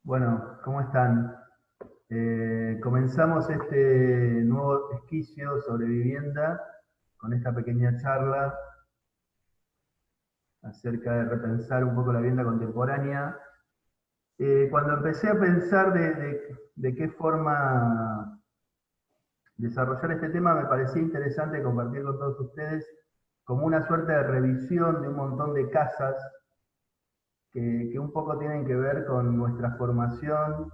Bueno, ¿cómo están? Comenzamos este nuevo esquicio sobre vivienda con esta pequeña charla acerca de repensar un poco la vivienda contemporánea. Cuando empecé a pensar de qué forma desarrollar este tema, me parecía interesante compartir con todos ustedes como una suerte de revisión de un montón de casas que un poco tienen que ver con nuestra formación,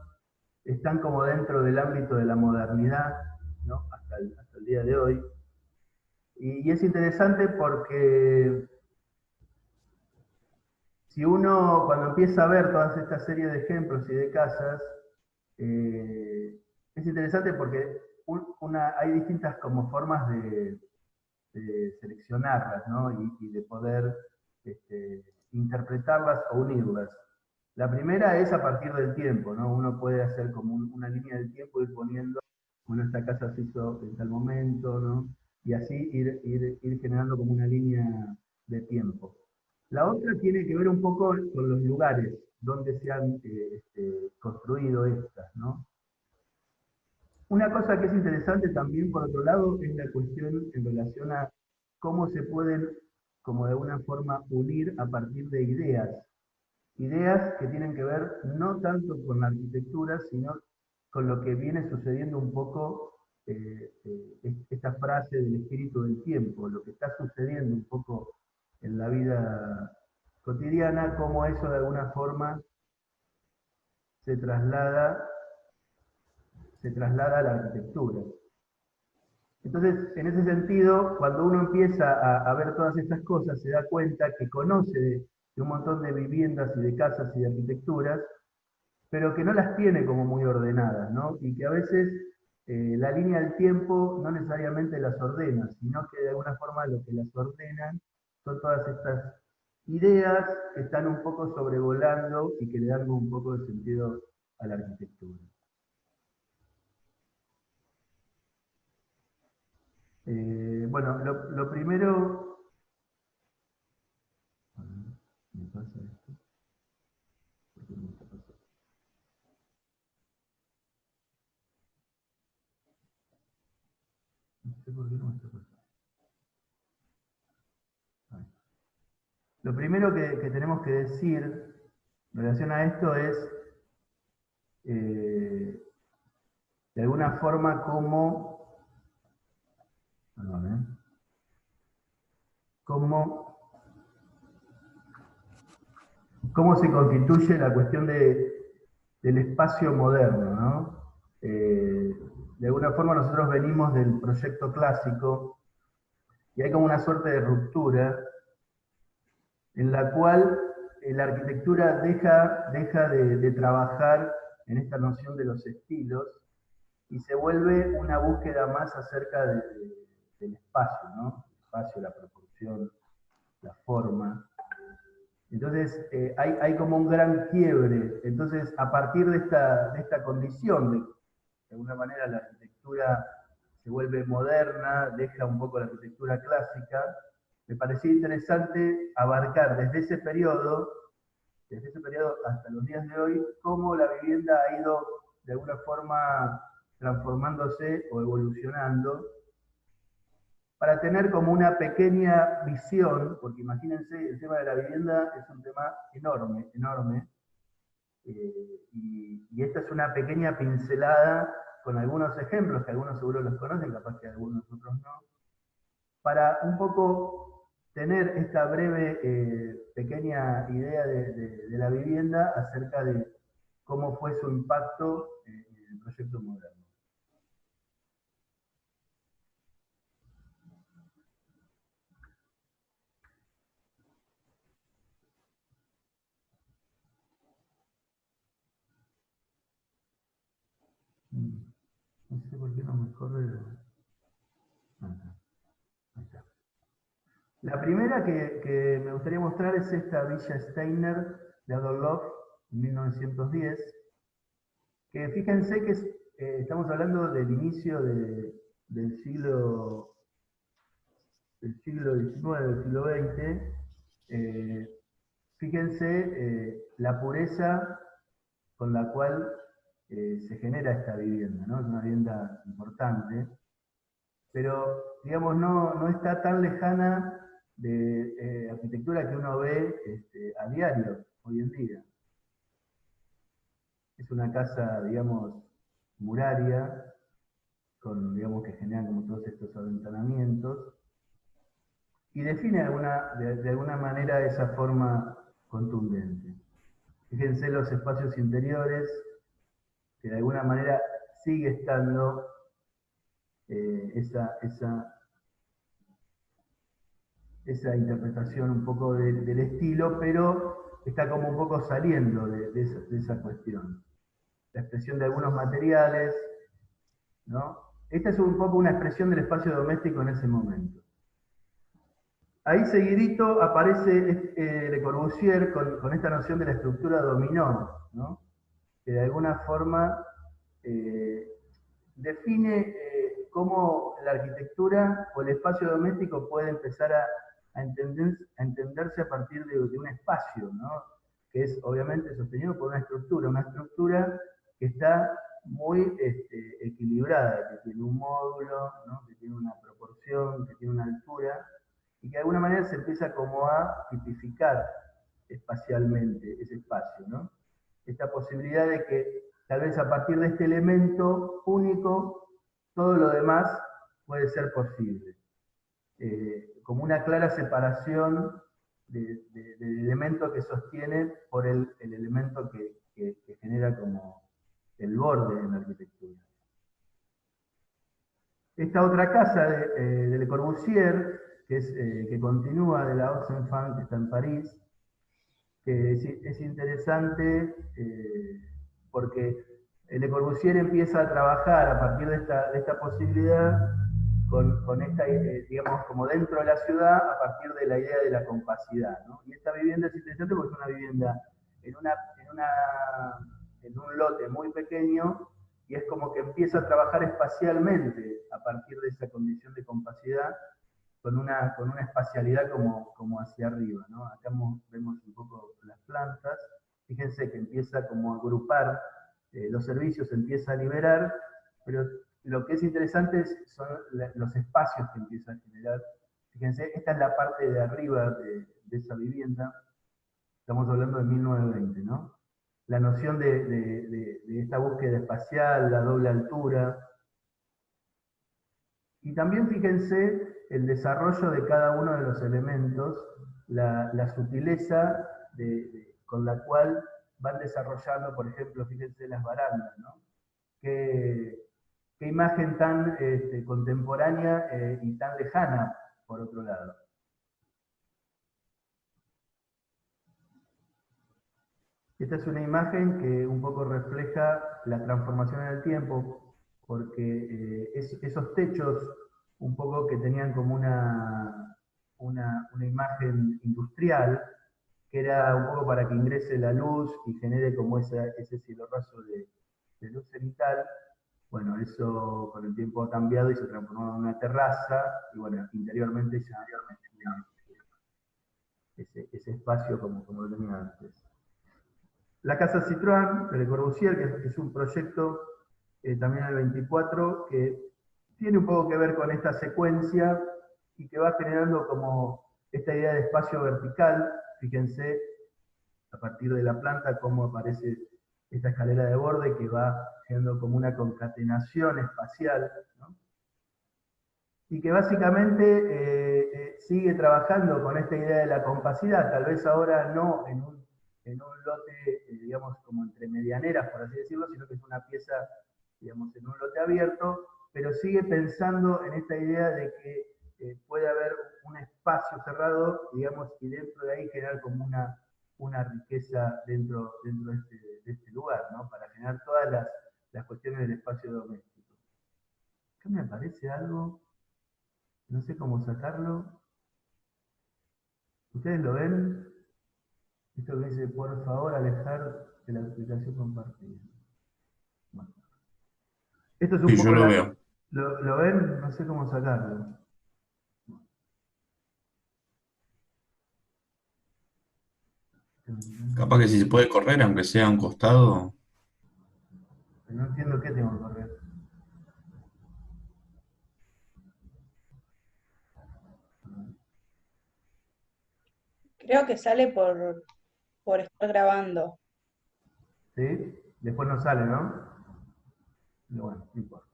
están como dentro del ámbito de la modernidad, ¿no? Hasta el día de hoy. Y es interesante porque si uno, cuando empieza a ver todas esta serie de ejemplos y de casas, eh, es interesante porque hay distintas como formas de seleccionarlas, ¿no? Y de poder este, interpretarlas o unirlas. La primera es a partir del tiempo, ¿no? Uno puede hacer como una línea del tiempo, ir poniendo, bueno, esta casa se hizo en tal momento, ¿no? Y así ir generando como una línea de tiempo. La otra tiene que ver un poco con los lugares donde se han construido estas, ¿no? Una cosa que es interesante también, por otro lado, es la cuestión en relación a cómo se pueden, como de alguna forma, unir a partir de ideas. Ideas que tienen que ver no tanto con la arquitectura, sino con lo que viene sucediendo un poco, esta frase del espíritu del tiempo, lo que está sucediendo un poco en la vida cotidiana, cómo eso de alguna forma se traslada, se traslada a la arquitectura. Entonces, en ese sentido, cuando uno empieza a ver todas estas cosas, se da cuenta que conoce de un montón de viviendas y de casas y de arquitecturas, pero que no las tiene como muy ordenadas, ¿no? Y que a veces la línea del tiempo no necesariamente las ordena, sino que de alguna forma lo que las ordenan son todas estas ideas que están un poco sobrevolando y que le dan un poco de sentido a la arquitectura. Bueno, lo primero... ¿Me pasa esto? ¿Por qué me está pasando? No sé por qué no me está pasando. Ahí. Lo primero que tenemos que decir en relación a esto es, eh, de alguna forma, perdón, cómo, cómo se constituye la cuestión del espacio moderno, ¿no? De alguna forma nosotros venimos del proyecto clásico y hay como una suerte de ruptura en la cual la arquitectura deja de trabajar en esta noción de los estilos y se vuelve una búsqueda más acerca del espacio, ¿no? El espacio, la proporción, la forma. Entonces, hay como un gran quiebre. Entonces, a partir de esta condición, de alguna manera la arquitectura se vuelve moderna, deja un poco la arquitectura clásica, me parecía interesante abarcar desde ese periodo hasta los días de hoy, cómo la vivienda ha ido de alguna forma transformándose o evolucionando para tener como una pequeña visión, porque imagínense, el tema de la vivienda es un tema enorme, enorme, y esta es una pequeña pincelada con algunos ejemplos, que algunos seguro los conocen, capaz que algunos otros no, para un poco tener esta breve, pequeña idea de la vivienda acerca de cómo fue su impacto en el proyecto moderno. No sé por qué no me corre. Acá, acá. La primera que me gustaría mostrar es esta Villa Steiner de Adolf en 1910, que fíjense que estamos hablando del inicio del del siglo XIX, del siglo XX. Fíjense la pureza con la cual se genera esta vivienda, ¿no? Es una vivienda importante, pero digamos no está tan lejana de arquitectura que uno ve a diario hoy en día. Es una casa, digamos, muraria, digamos, que generan como todos estos aventanamientos, y define de alguna manera esa forma contundente. Fíjense los espacios interiores, que de alguna manera sigue estando esa interpretación un poco del estilo, pero está como un poco saliendo de esa cuestión. La expresión de algunos materiales, ¿no? Esta es un poco una expresión del espacio doméstico en ese momento. Ahí seguidito aparece Le Corbusier con esta noción de la estructura dominó, ¿no? Que de alguna forma define cómo la arquitectura o el espacio doméstico puede empezar a entenderse a partir de un espacio, ¿no? Que es obviamente sostenido por una estructura que está muy equilibrada, que tiene un módulo, ¿no? Que tiene una proporción, que tiene una altura, y que de alguna manera se empieza como a tipificar espacialmente ese espacio, ¿no? Esta posibilidad de que tal vez a partir de este elemento único, todo lo demás puede ser posible. Como una clara separación del elemento que sostiene por el elemento que genera como el borde en la arquitectura. Esta otra casa de Le Corbusier, que continúa de la Oxenfam, que está en París, que es interesante porque Le Corbusier empieza a trabajar a partir de esta posibilidad con esta, digamos, como dentro de la ciudad, a partir de la idea de la compacidad, ¿no? Y esta vivienda es interesante porque es una vivienda en un lote muy pequeño, y es como que empieza a trabajar espacialmente a partir de esa condición de compacidad, con una espacialidad como hacia arriba, ¿no? Acá vemos un poco las plantas. Fíjense que empieza como a agrupar los servicios, empieza a liberar, pero lo que es interesante son los espacios que empieza a generar. Fíjense, esta es la parte de arriba de esa vivienda. Estamos hablando de 1920, ¿no? La noción de esta búsqueda espacial, la doble altura. Y también fíjense el desarrollo de cada uno de los elementos, la sutileza con la cual van desarrollando, por ejemplo, fíjense las barandas, ¿no? Qué imagen tan contemporánea y tan lejana, por otro lado. Esta es una imagen que un poco refleja la transformación en el tiempo, porque esos techos un poco que tenían como una imagen industrial, que era un poco para que ingrese la luz y genere como ese cielo raso de luz cenital. Bueno, eso con el tiempo ha cambiado y se transformó en una terraza, y bueno, interiormente ya ese espacio como lo tenía antes. La Casa Citroën de Le Corbusier, que es un proyecto también el 24, que tiene un poco que ver con esta secuencia y que va generando como esta idea de espacio vertical. Fíjense, a partir de la planta, cómo aparece esta escalera de borde que va generando como una concatenación espacial, ¿no? Y que básicamente sigue trabajando con esta idea de la compacidad, tal vez ahora no en un lote, digamos, como entre medianeras, por así decirlo, sino que es una pieza, digamos, en un lote abierto, pero sigue pensando en esta idea de que puede haber un espacio cerrado, digamos, y dentro de ahí generar como una riqueza dentro de este lugar, ¿no? Para generar todas las cuestiones del espacio doméstico. Acá me aparece algo, no sé cómo sacarlo. ¿Ustedes lo ven? Esto que dice, por favor, alejar de la aplicación compartida. Bueno. Esto es un Sí, yo poco lo veo. ¿Lo ven? No sé cómo sacarlo. Capaz que si se puede correr, aunque sea a un costado. No entiendo qué tengo que correr. Creo que sale por estar grabando. ¿Sí? Después no sale, ¿no? Pero bueno, no importa.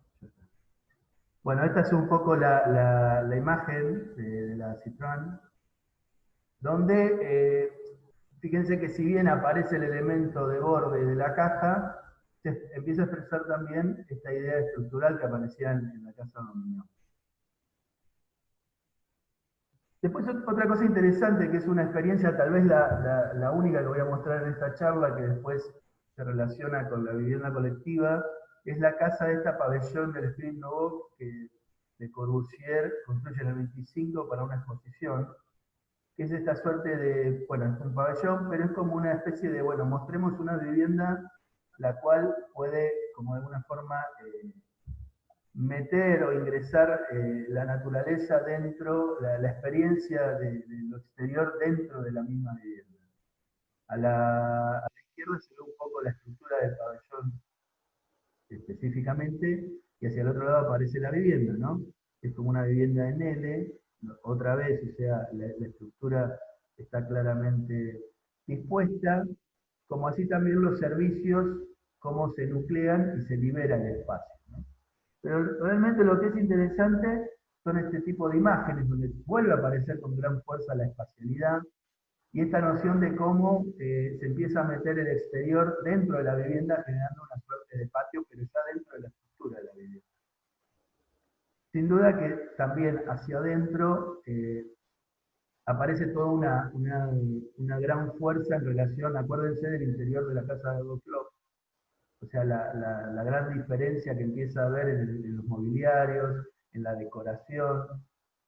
Bueno, esta es un poco la imagen de la Citroën, donde fíjense que si bien aparece el elemento de borde de la caja, se empieza a expresar también esta idea estructural que aparecía en la casa dominó. Después otra cosa interesante, que es una experiencia, tal vez la única que voy a mostrar en esta charla, que después se relaciona con la vivienda colectiva, es la casa de esta pabellón del Esprit Nouveau que Le Corbusier construye en el 25 para una exposición, que es esta suerte de, bueno, es un pabellón, pero es como una especie de, bueno, mostremos una vivienda la cual puede, como de alguna forma, meter o ingresar la naturaleza dentro, la experiencia de lo exterior dentro de la misma vivienda. A la izquierda se ve un poco la estructura del pabellón específicamente, y hacia el otro lado aparece la vivienda, ¿no? Es como una vivienda en L, otra vez, o sea, la estructura está claramente dispuesta, como así también los servicios, cómo se nuclean y se libera el espacio, ¿no? Pero realmente lo que es interesante son este tipo de imágenes, donde vuelve a aparecer con gran fuerza la espacialidad y esta noción de cómo se empieza a meter el exterior dentro de la vivienda, generando una suerte de patio, pero ya dentro de la estructura de la vivienda. Sin duda que también hacia adentro aparece toda una gran fuerza en relación, acuérdense del interior de la casa de Doclop, o sea, la gran diferencia que empieza a haber en los mobiliarios, en la decoración,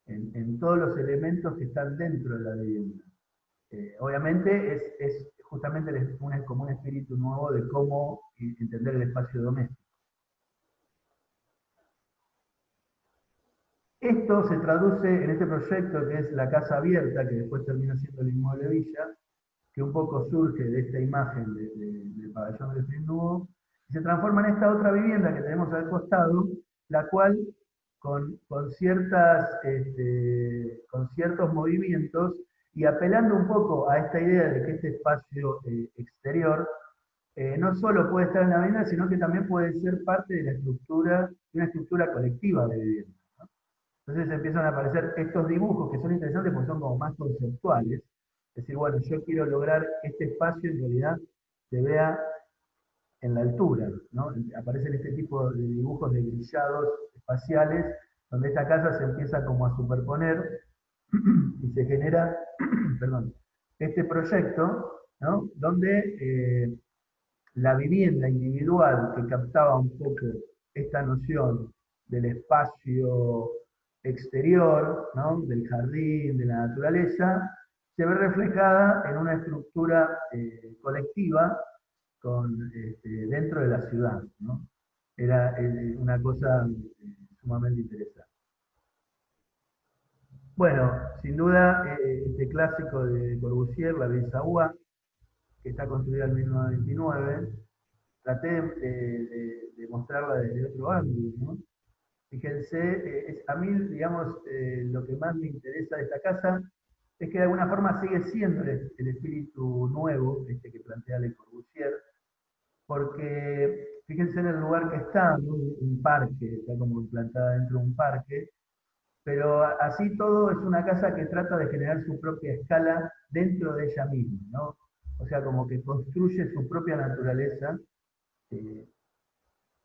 en todos los elementos que están dentro de la vivienda. Obviamente es justamente como un espíritu nuevo de cómo entender el espacio doméstico. Esto se traduce en este proyecto que es la Casa Abierta, que después termina siendo el Inmueble Villa, que un poco surge de esta imagen del pabellón del Esprit Nouveau, y se transforma en esta otra vivienda que tenemos al costado, la cual con ciertos movimientos y apelando un poco a esta idea de que este espacio exterior no solo puede estar en la vivienda, sino que también puede ser parte de la estructura, de una estructura colectiva de vivienda, ¿no? Entonces empiezan a aparecer estos dibujos que son interesantes porque son como más conceptuales. Es decir, bueno, yo quiero lograr que este espacio en realidad se vea en la altura, ¿no? Aparecen este tipo de dibujos de grillados espaciales, donde esta casa se empieza como a superponer y se genera, perdón, este proyecto, ¿no? Donde la vivienda individual que captaba un poco esta noción del espacio exterior, ¿no? Del jardín, de la naturaleza, se ve reflejada en una estructura colectiva dentro de la ciudad, ¿no? Era una cosa sumamente interesante. Bueno, sin duda, este clásico de Corbusier, la Ville Savoie, que está construida en 1929, traté de mostrarla desde otro ángulo, ¿no? Fíjense, a mí, digamos, lo que más me interesa de esta casa es que de alguna forma sigue siendo el espíritu nuevo, este que plantea Le Corbusier, porque fíjense en el lugar que está, ¿no? Un parque, está como implantada dentro de un parque, pero así todo es una casa que trata de generar su propia escala dentro de ella misma, ¿no? O sea, como que construye su propia naturaleza eh,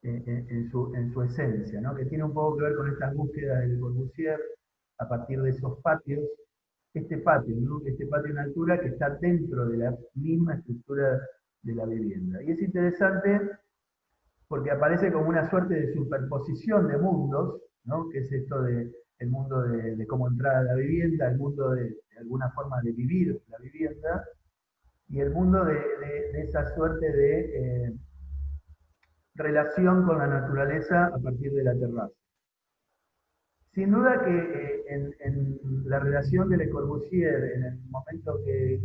en su esencia, ¿no? Que tiene un poco que ver con estas búsquedas del Corbusier a partir de esos patios, este patio, ¿no? Este patio en altura que está dentro de la misma estructura de la vivienda. Y es interesante porque aparece como una suerte de superposición de mundos, ¿no? Que es esto de el mundo de cómo entrar a la vivienda, el mundo de alguna forma de vivir la vivienda, y el mundo de esa suerte de relación con la naturaleza a partir de la terraza. Sin duda que en la relación de Le Corbusier, en el momento que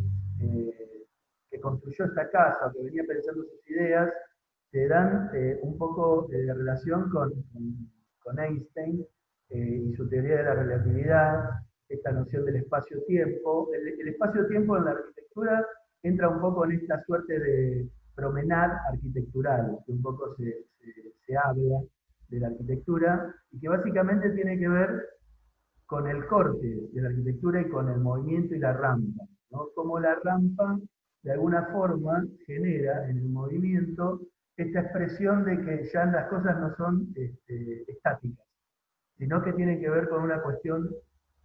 construyó esta casa, que venía pensando sus ideas, se dan un poco de relación con Einstein y su teoría de la relatividad, esta noción del espacio-tiempo. El espacio-tiempo en la arquitectura entra un poco en esta suerte de promenade arquitectural, que un poco se habla de la arquitectura, y que básicamente tiene que ver con el corte de la arquitectura y con el movimiento y la rampa, ¿no? Como la rampa, de alguna forma, genera en el movimiento esta expresión de que ya las cosas no son estáticas, sino que tienen que ver con una cuestión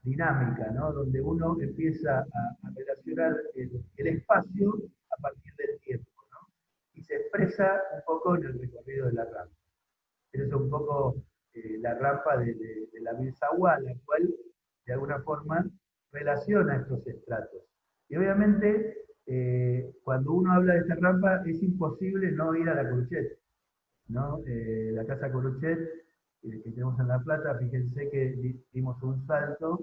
dinámica, ¿no? Donde uno empieza a relacionar el espacio a partir del tiempo, ¿no? Y se expresa un poco en el recorrido de la rampa. Esa es un poco la rampa de la Birzawá, la cual de alguna forma relaciona estos estratos. Y obviamente, cuando uno habla de esta rampa, es imposible no ir a la Coruchet, ¿no? La casa Coruchet que tenemos en La Plata, fíjense que dimos un salto,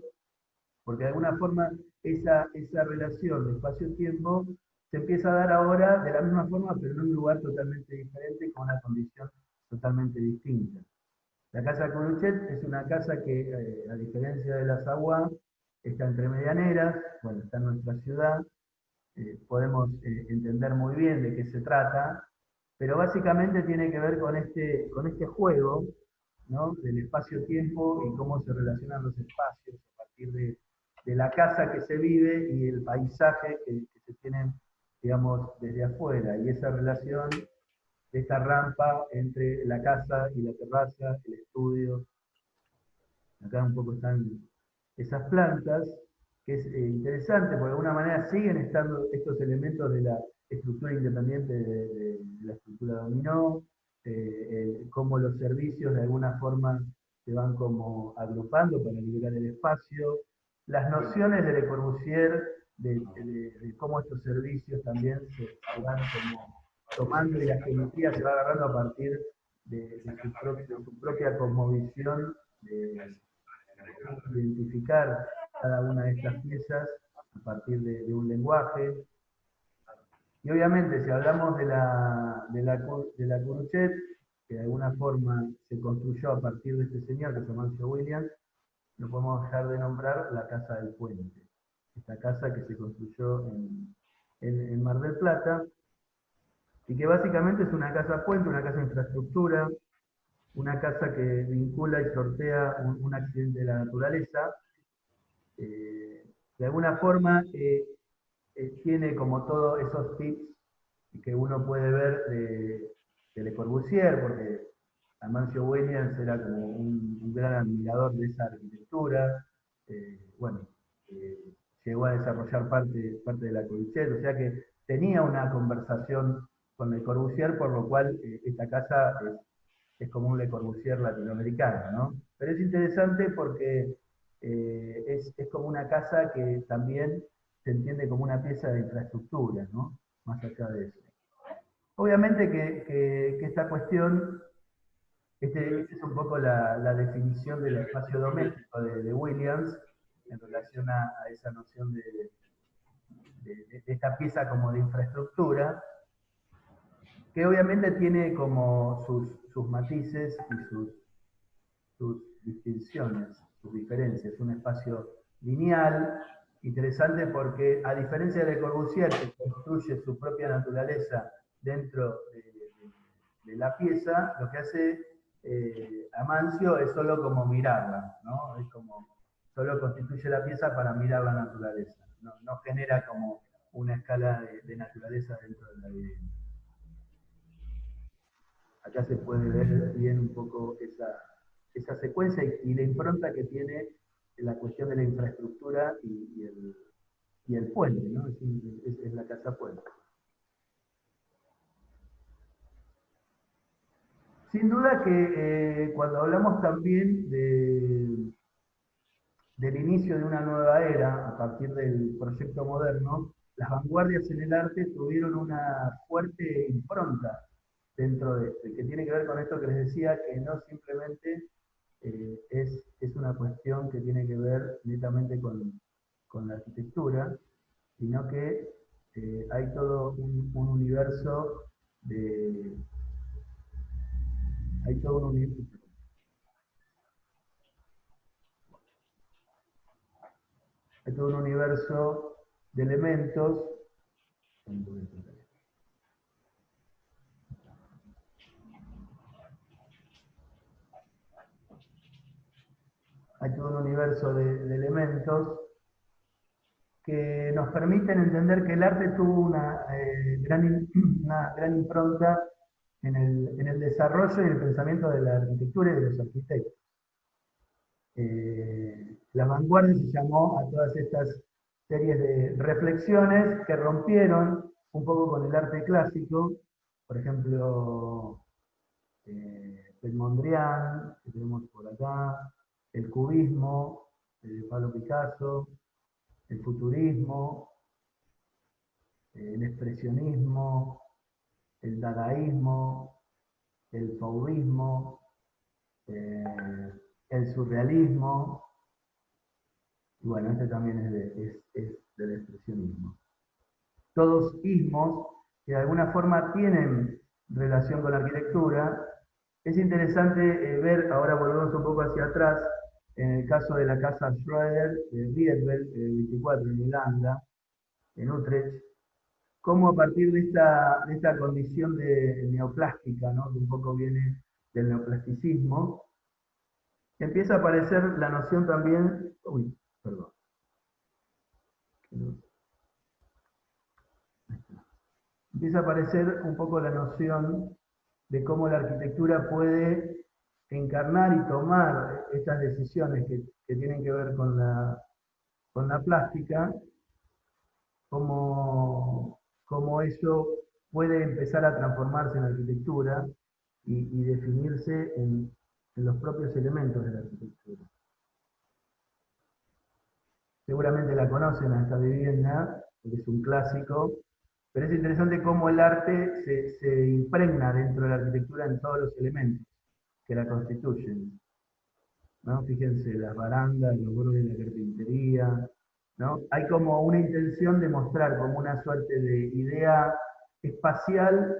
porque de alguna forma esa relación de espacio-tiempo se empieza a dar ahora de la misma forma, pero en un lugar totalmente diferente, con una condición totalmente distinta. La casa Coruchet es una casa que, a diferencia de la Sagua, está entre medianeras, bueno, está en nuestra ciudad, podemos entender muy bien de qué se trata, pero básicamente tiene que ver con este juego, ¿no? Del espacio-tiempo y cómo se relacionan los espacios a partir de la casa que se vive y el paisaje que se tienen, digamos, desde afuera. Y esa relación de esta rampa entre la casa y la terraza, el estudio. Acá un poco están esas plantas, que es interesante, porque de alguna manera siguen estando estos elementos de la estructura independiente de la estructura dominó, cómo los servicios de alguna forma se van como agrupando para liberar el espacio, las nociones de Le Corbusier, de cómo estos servicios también se van como tomando y la geometría se va agarrando a partir de su propia cosmovisión, de identificar cada una de estas piezas a partir de un lenguaje. Y obviamente, si hablamos de la Coruchet, que de alguna forma se construyó a partir de este señor, que es Amancio Williams, no podemos dejar de nombrar la Casa del Puente. Esta casa que se construyó en Mar del Plata, y que básicamente es una casa puente, una casa infraestructura, una casa que vincula y sortea un accidente de la naturaleza. De alguna forma tiene como todos esos tips que uno puede ver de Le Corbusier, porque Amancio Williams era como un gran admirador de esa arquitectura. Bueno, eh, llegó a desarrollar parte de la Corbusier, o sea que tenía una conversación con Le Corbusier, por lo cual esta casa es como un Le Corbusier latinoamericano, ¿no? Pero es interesante porque es como una casa que también se entiende como una pieza de infraestructura, ¿no? Más allá de eso. Obviamente que esta cuestión, esta es un poco la definición del espacio doméstico de Williams en relación a esa noción de esta pieza como de infraestructura, que obviamente tiene como sus matices y sus distinciones, sus diferencias. Un espacio lineal, interesante porque a diferencia de Le Corbusier, que construye su propia naturaleza dentro de la pieza, lo que hace Amancio es solo como mirarla, ¿no? Es como solo constituye la pieza para mirar la naturaleza, no genera como una escala de naturaleza dentro de la vivienda. Acá se puede ver bien un poco esa secuencia y la impronta que tiene la cuestión de la infraestructura y el puente, ¿no? Es la casa puente. Sin duda que cuando hablamos también del inicio de una nueva era, a partir del proyecto moderno, las vanguardias en el arte tuvieron una fuerte impronta dentro de esto, y que tiene que ver con esto que les decía, que no simplemente es una cuestión que tiene que ver netamente con la arquitectura, sino que hay todo un universo de, hay todo un universo. Hay todo un universo de elementos. Hay todo un universo de elementos que nos permiten entender que el arte tuvo una gran impronta en el desarrollo y el pensamiento de la arquitectura y de los arquitectos. La vanguardia se llamó a todas estas series de reflexiones que rompieron un poco con el arte clásico, por ejemplo, el Mondrian, que tenemos por acá, el cubismo, de Pablo Picasso, el futurismo, el expresionismo, el dadaísmo, el fauvismo, el surrealismo, y bueno, este también es del expresionismo. Todos ismos que de alguna forma tienen relación con la arquitectura. Es interesante ver, ahora volvemos un poco hacia atrás, en el caso de la casa Schroeder de Rietveld, 24 en Holanda, en Utrecht, cómo a partir de esta condición de neoplástica, ¿no? Que un poco viene del neoplasticismo, empieza a aparecer la noción también, uy, perdón, empieza a aparecer un poco la noción de cómo la arquitectura puede encarnar y tomar estas decisiones que tienen que ver con la plástica, cómo eso puede empezar a transformarse en arquitectura y definirse en los propios elementos de la arquitectura. Seguramente la conocen a esta vivienda, que es un clásico, pero es interesante cómo el arte se impregna dentro de la arquitectura en todos los elementos que la constituyen, ¿no? Fíjense, las barandas, los bordes de la carpintería, ¿no? Hay como una intención de mostrar como una suerte de idea espacial,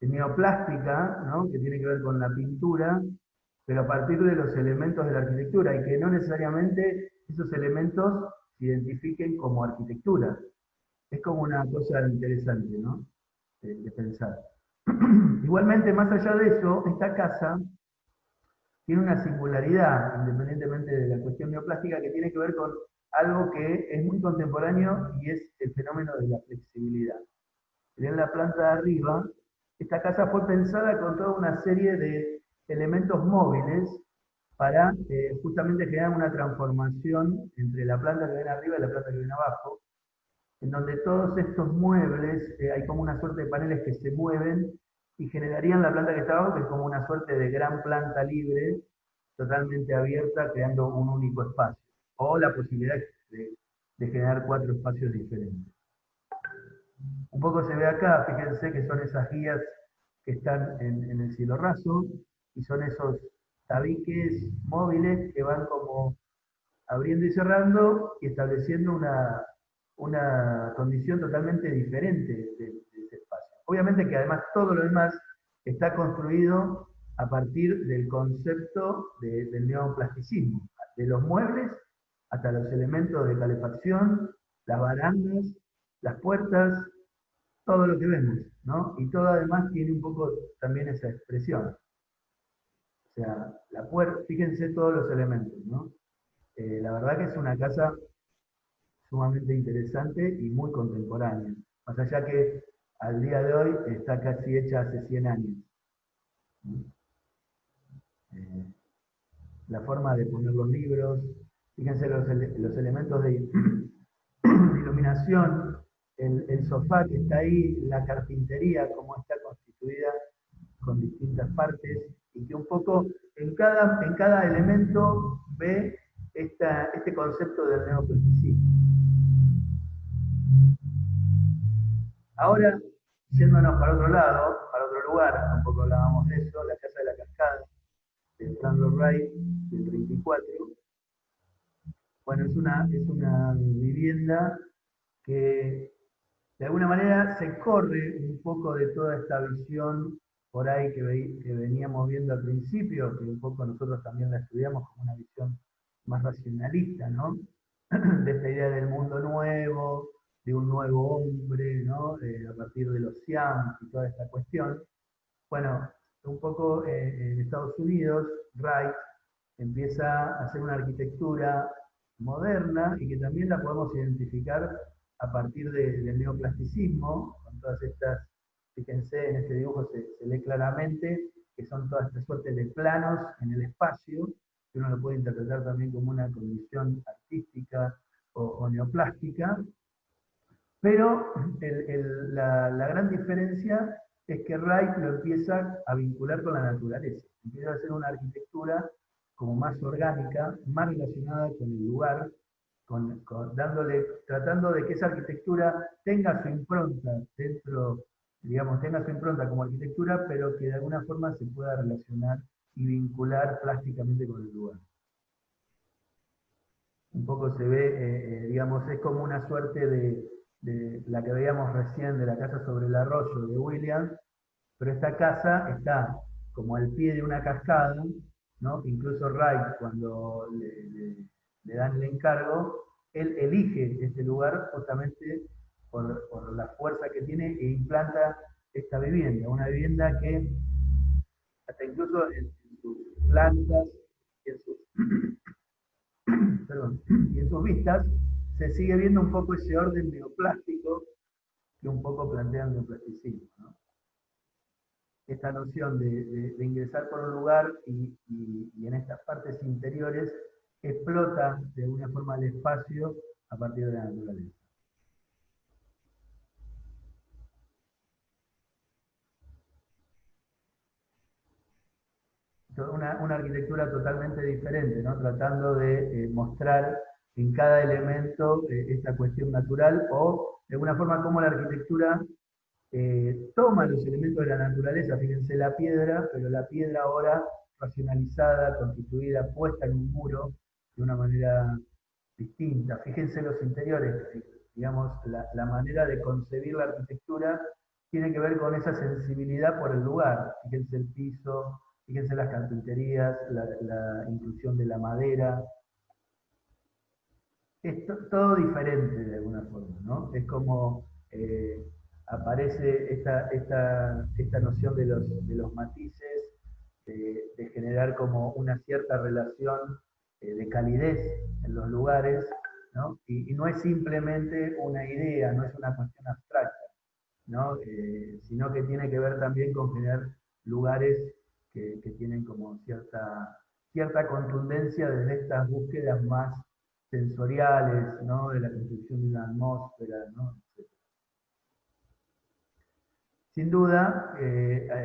neoplástica, ¿no? Que tiene que ver con la pintura, pero a partir de los elementos de la arquitectura, y que no necesariamente esos elementos se identifiquen como arquitectura. Es como una cosa interesante, ¿no? De pensar. Igualmente, más allá de eso, esta casa tiene una singularidad, independientemente de la cuestión neoplástica, que tiene que ver con algo que es muy contemporáneo y es el fenómeno de la flexibilidad. En la planta de arriba, esta casa fue pensada con toda una serie de elementos móviles para justamente generar una transformación entre la planta que viene arriba y la planta que viene abajo, en donde todos estos muebles, hay como una suerte de paneles que se mueven y generarían la planta que está abajo, que es como una suerte de gran planta libre, totalmente abierta, creando un único espacio, o la posibilidad de generar 4 espacios diferentes. Un poco se ve acá, fíjense que son esas guías que están en el cielo raso, y son esos tabiques móviles que van como abriendo y cerrando y estableciendo una condición totalmente diferente de ese espacio. Obviamente que además todo lo demás está construido a partir del concepto del neoplasticismo, de los muebles hasta los elementos de calefacción, las barandas, las puertas, todo lo que vemos, ¿no? Y todo además tiene un poco también esa expresión. O sea, la puerta, fíjense todos los elementos, ¿no? La verdad que es una casa sumamente interesante y muy contemporánea. Más allá que al día de hoy está casi hecha hace 100 años. Eh, la forma de poner los libros, fíjense los elementos de iluminación, el sofá que está ahí, la carpintería, cómo está constituida con distintas partes, y que un poco en cada elemento ve este concepto del neoplasticismo. Ahora, yéndonos para otro lado, para otro lugar, un poco hablábamos de eso, la Casa de la Cascada, de Frank Lloyd Wright, del 34. Bueno, es una vivienda que de alguna manera se corre un poco de toda esta visión por ahí que veníamos viendo al principio, que un poco nosotros también la estudiamos como una visión más racionalista, ¿no? De esta idea del mundo nuevo, de un nuevo hombre, ¿no? A partir de los Siam y toda esta cuestión. Bueno, un poco en Estados Unidos, Wright empieza a hacer una arquitectura moderna y que también la podemos identificar a partir del neoplasticismo, con todas estas, fíjense, en este dibujo se lee claramente que son toda esta suerte de planos en el espacio, que uno lo puede interpretar también como una condición artística o neoplástica, pero la gran diferencia es que Wright lo empieza a vincular con la naturaleza, empieza a hacer una arquitectura como más orgánica, más relacionada con el lugar, tratando de que esa arquitectura tenga su impronta dentro, digamos, tenga su impronta como arquitectura, pero que de alguna forma se pueda relacionar y vincular plásticamente con el lugar. Un poco se ve, digamos, es como una suerte de la que veíamos recién de la casa sobre el arroyo de Williams, pero esta casa está como al pie de una cascada, ¿no? Incluso Wright, cuando le dan el encargo, él elige este lugar justamente por la fuerza que tiene e implanta esta vivienda, una vivienda que hasta incluso en sus plantas y en sus, perdón, y en sus vistas se sigue viendo un poco ese orden neoplástico que un poco plantea el neoplasticismo, ¿no? Esta noción de ingresar por un lugar y en estas partes interiores explota de alguna forma el espacio a partir de la naturaleza. Una arquitectura totalmente diferente, ¿no? Tratando de mostrar en cada elemento esta cuestión natural o de alguna forma cómo la arquitectura toma los elementos de la naturaleza, fíjense la piedra, pero la piedra ahora racionalizada, constituida, puesta en un muro de una manera distinta. Fíjense los interiores, digamos, la manera de concebir la arquitectura tiene que ver con esa sensibilidad por el lugar. Fíjense el piso, fíjense las carpinterías, la inclusión de la madera. Es todo diferente de alguna forma, ¿no? Es como aparece esta noción de los matices, de generar como una cierta relación de calidez en los lugares, ¿no? Y no es simplemente una idea, no es una cuestión abstracta, ¿no? Sino que tiene que ver también con generar lugares que tienen como cierta contundencia desde estas búsquedas más sensoriales, ¿no? De la construcción de una atmósfera, ¿no? Sin duda,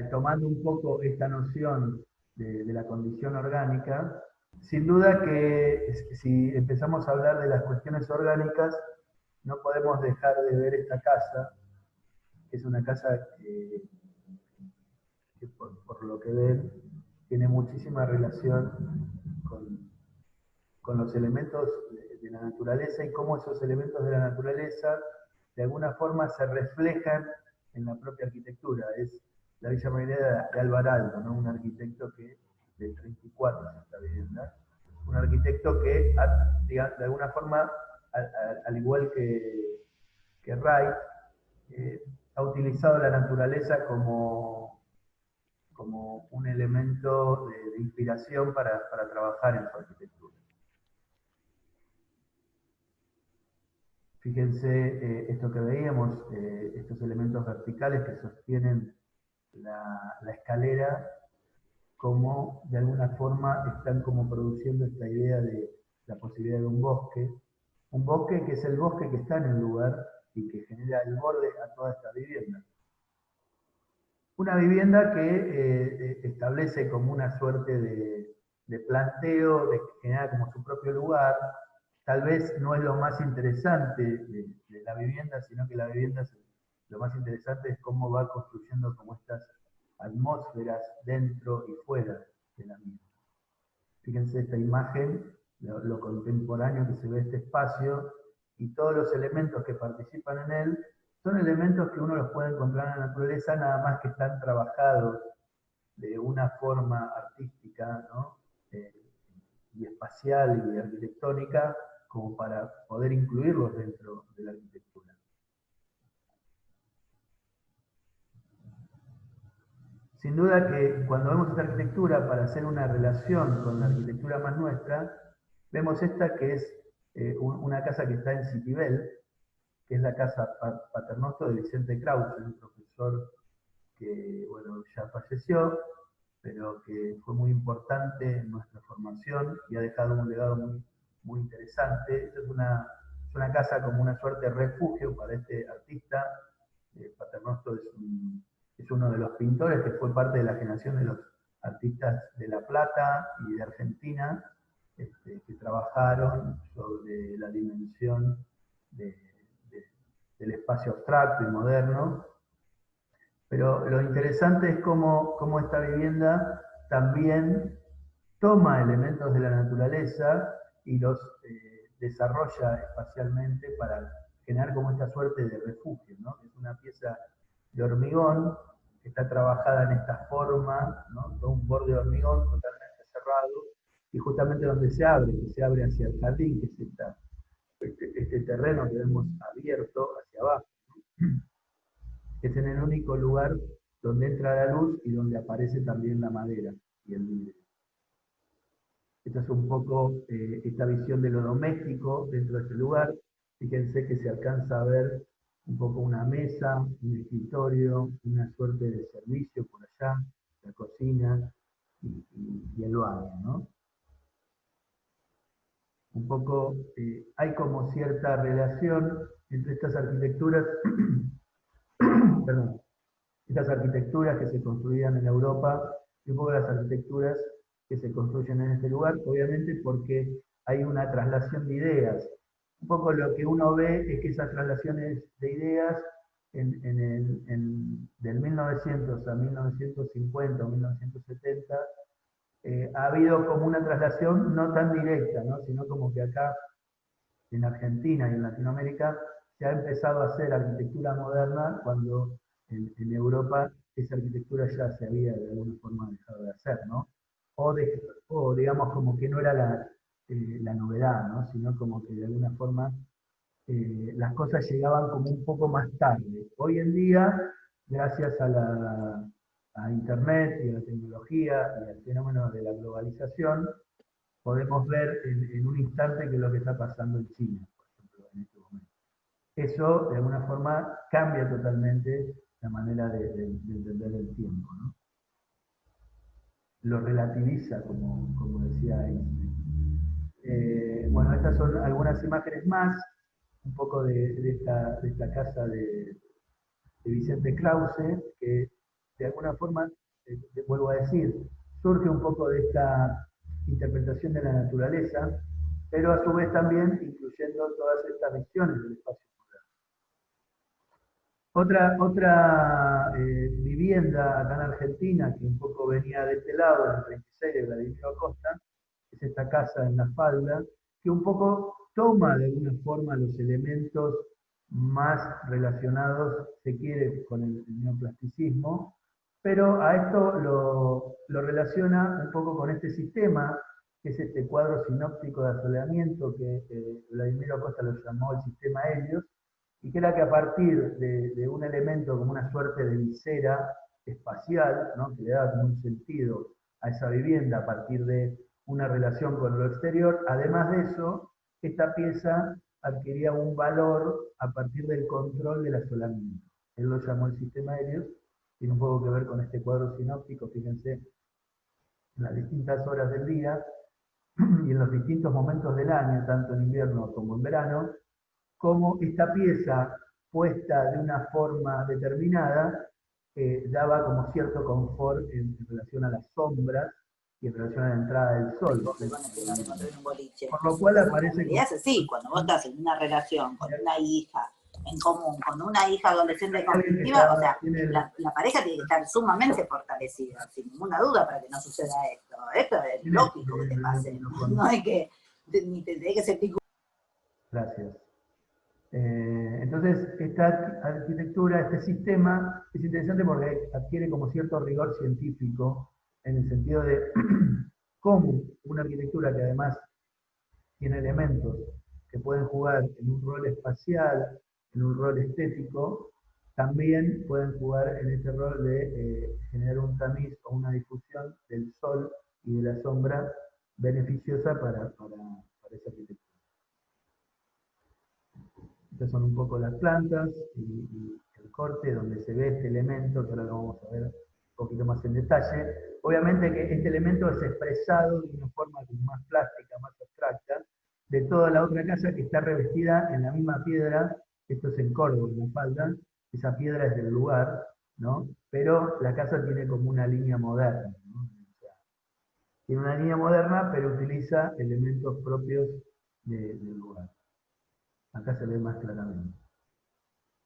tomando un poco esta noción de la condición orgánica, sin duda que si empezamos a hablar de las cuestiones orgánicas, no podemos dejar de ver esta casa, que es una casa que por lo que ven tiene muchísima relación con los elementos de la naturaleza y cómo esos elementos de la naturaleza de alguna forma se reflejan en la propia arquitectura. Es la Villa Marinera de Alvarado, ¿no? Un arquitecto que del 34 es esta vivienda, un arquitecto que de alguna forma, al igual que Wright, ha utilizado la naturaleza como un elemento de inspiración para trabajar en su arquitectura. Fíjense esto que veíamos, estos elementos verticales que sostienen la escalera, como de alguna forma están como produciendo esta idea de la posibilidad de un bosque que es el bosque que está en el lugar y que genera el borde a toda esta vivienda. Una vivienda que establece como una suerte de planteo, de generar como su propio lugar. Tal vez no es lo más interesante de la vivienda, sino que la vivienda lo más interesante es cómo va construyendo como estas atmósferas dentro y fuera de la misma. Fíjense esta imagen, lo contemporáneo que se ve este espacio y todos los elementos que participan en él son elementos que uno los puede encontrar en la naturaleza, nada más que están trabajados de una forma artística, ¿no? Y espacial y arquitectónica como para poder incluirlos dentro de la arquitectura. Sin duda que cuando vemos esta arquitectura para hacer una relación con la arquitectura más nuestra, vemos esta que es una casa que está en Citibel, que es la casa Paternoster de Vicente Krause, un profesor que bueno, ya falleció, pero que fue muy importante en nuestra formación y ha dejado un legado muy, muy interesante. Esta es una casa como una suerte de refugio para este artista. Paternoster es uno de los pintores que fue parte de la generación de los artistas de La Plata y de Argentina, que trabajaron sobre la dimensión del espacio abstracto y moderno. Pero lo interesante es cómo esta vivienda también toma elementos de la naturaleza y los desarrolla espacialmente para generar como esta suerte de refugio, ¿no? Es una pieza de hormigón que está trabajada en esta forma, ¿no? Todo un borde de hormigón totalmente cerrado, y justamente donde se abre hacia el jardín, que es este terreno que vemos abierto hacia abajo, ¿no? Es en el único lugar donde entra la luz y donde aparece también la madera y el vidrio. Esta es un poco esta visión de lo doméstico dentro de este lugar. Fíjense que se alcanza a ver un poco una mesa, un escritorio, una suerte de servicio por allá, la cocina y el baño, ¿no? Un poco hay como cierta relación entre estas arquitecturas, perdón, estas arquitecturas que se construían en Europa y un poco las arquitecturas que se construyen en este lugar, obviamente porque hay una traslación de ideas. Un poco lo que uno ve es que esas traslaciones de ideas del 1900 a 1950 o 1970 ha habido como una traslación no tan directa, ¿no? Sino como que acá en Argentina y en Latinoamérica se ha empezado a hacer arquitectura moderna cuando en Europa esa arquitectura ya se había de alguna forma dejado de hacer, ¿no? O digamos como que no era la novedad, ¿no? Sino como que de alguna forma las cosas llegaban como un poco más tarde. Hoy en día, gracias a Internet y a la tecnología y al fenómeno de la globalización, podemos ver en un instante qué es lo que está pasando en China, por ejemplo, en este momento. Eso, de alguna forma, cambia totalmente la manera de entender el tiempo, ¿no? Lo relativiza, como decía Einstein. Bueno, estas son algunas imágenes más, un poco de esta casa de Vicente Krause, que de alguna forma, vuelvo a decir, surge un poco de esta interpretación de la naturaleza, pero a su vez también incluyendo todas estas visiones del espacio moderno. Otra vivienda acá en Argentina, que un poco venía de este lado, en el 36 de Vladimiro Acosta, es esta casa en La Falda, que un poco toma de alguna forma los elementos más relacionados, se quiere, con el neoplasticismo, pero a esto lo relaciona un poco con este sistema, que es este cuadro sinóptico de asoleamiento que Vladimiro Acosta lo llamó el sistema Helios, y que era que a partir de un elemento como una suerte de visera espacial, ¿no? Que le daba como un sentido a esa vivienda a partir de una relación con lo exterior, además de eso, esta pieza adquiría un valor a partir del control del asolamiento. Él lo llamó el sistema Helios, tiene un poco que ver con este cuadro sinóptico, fíjense, en las distintas horas del día y en los distintos momentos del año, tanto en invierno como en verano, como esta pieza puesta de una forma determinada daba como cierto confort en relación a las sombras y en relación a la entrada del sol. Vos te conocés, no te encontré en un boliche. Por lo cual aparece... En realidad es así, cuando vos estás en una relación con una hija en común, con una hija adolescente conflictiva, o sea, la pareja tiene que estar sumamente fortalecida, sin ninguna duda, para que no suceda esto. Esto es lógico que te pase, no es que ni te tenés que sentir... Gracias. Entonces, esta arquitectura, este sistema, es interesante porque adquiere como cierto rigor científico en el sentido de cómo una arquitectura que además tiene elementos que pueden jugar en un rol espacial, en un rol estético, también pueden jugar en ese rol de generar un tamiz o una difusión del sol y de la sombra beneficiosa para esa arquitectura. Estas son un poco las plantas y el corte donde se ve este elemento, que ahora lo vamos a ver un poquito más en detalle. Obviamente que este elemento es expresado de una forma más plástica, más abstracta, de toda la otra casa que está revestida en la misma piedra. Esto es en Córdoba, en la falda, esa piedra es del lugar, ¿no? Pero la casa tiene como una línea moderna, ¿no? O sea, tiene una línea moderna, pero utiliza elementos propios del lugar. Acá se ve más claramente.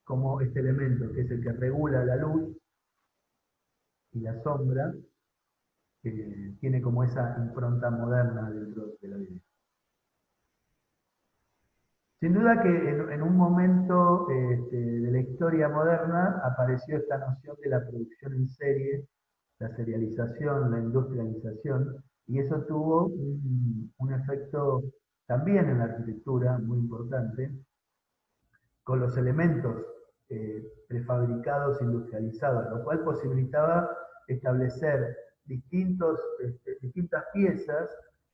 Como este elemento, que es el que regula la luz y la sombra, tiene como esa impronta moderna dentro de la vida. Sin duda que en un momento de la historia moderna apareció esta noción de la producción en serie, la serialización, la industrialización, y eso tuvo un efecto también en la arquitectura muy importante, con los elementos prefabricados, industrializados, lo cual posibilitaba establecer distintas piezas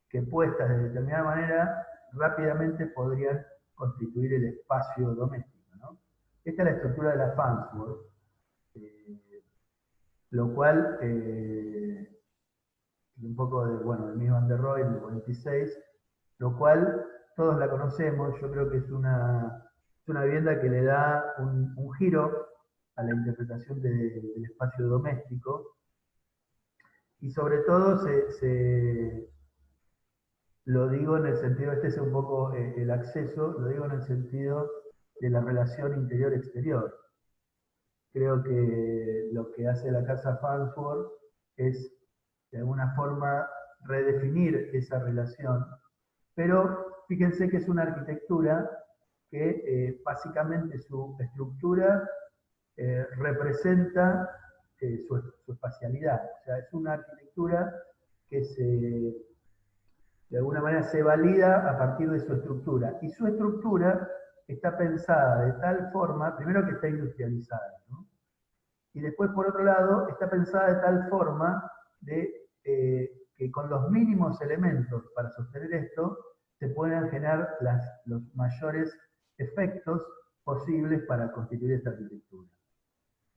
que puestas de determinada manera rápidamente podrían constituir el espacio doméstico, ¿no? Esta es la estructura de la Farnsworth, lo cual, un poco de Mies van der Rohe del 46, lo cual todos la conocemos. Yo creo que es una vivienda que le da un giro a la interpretación del espacio doméstico, y sobre todo lo digo en el sentido, este es un poco el acceso, lo digo en el sentido de la relación interior-exterior. Creo que lo que hace la casa Farnsworth es, de alguna forma, redefinir esa relación, pero fíjense que es una arquitectura que básicamente su estructura representa su espacialidad. O sea, es una arquitectura que de alguna manera se valida a partir de su estructura. Y su estructura está pensada de tal forma, primero que está industrializada, ¿no? Y después, por otro lado, está pensada de tal forma que con los mínimos elementos para sostener esto, se puedan generar los mayores efectos posibles para constituir esta arquitectura.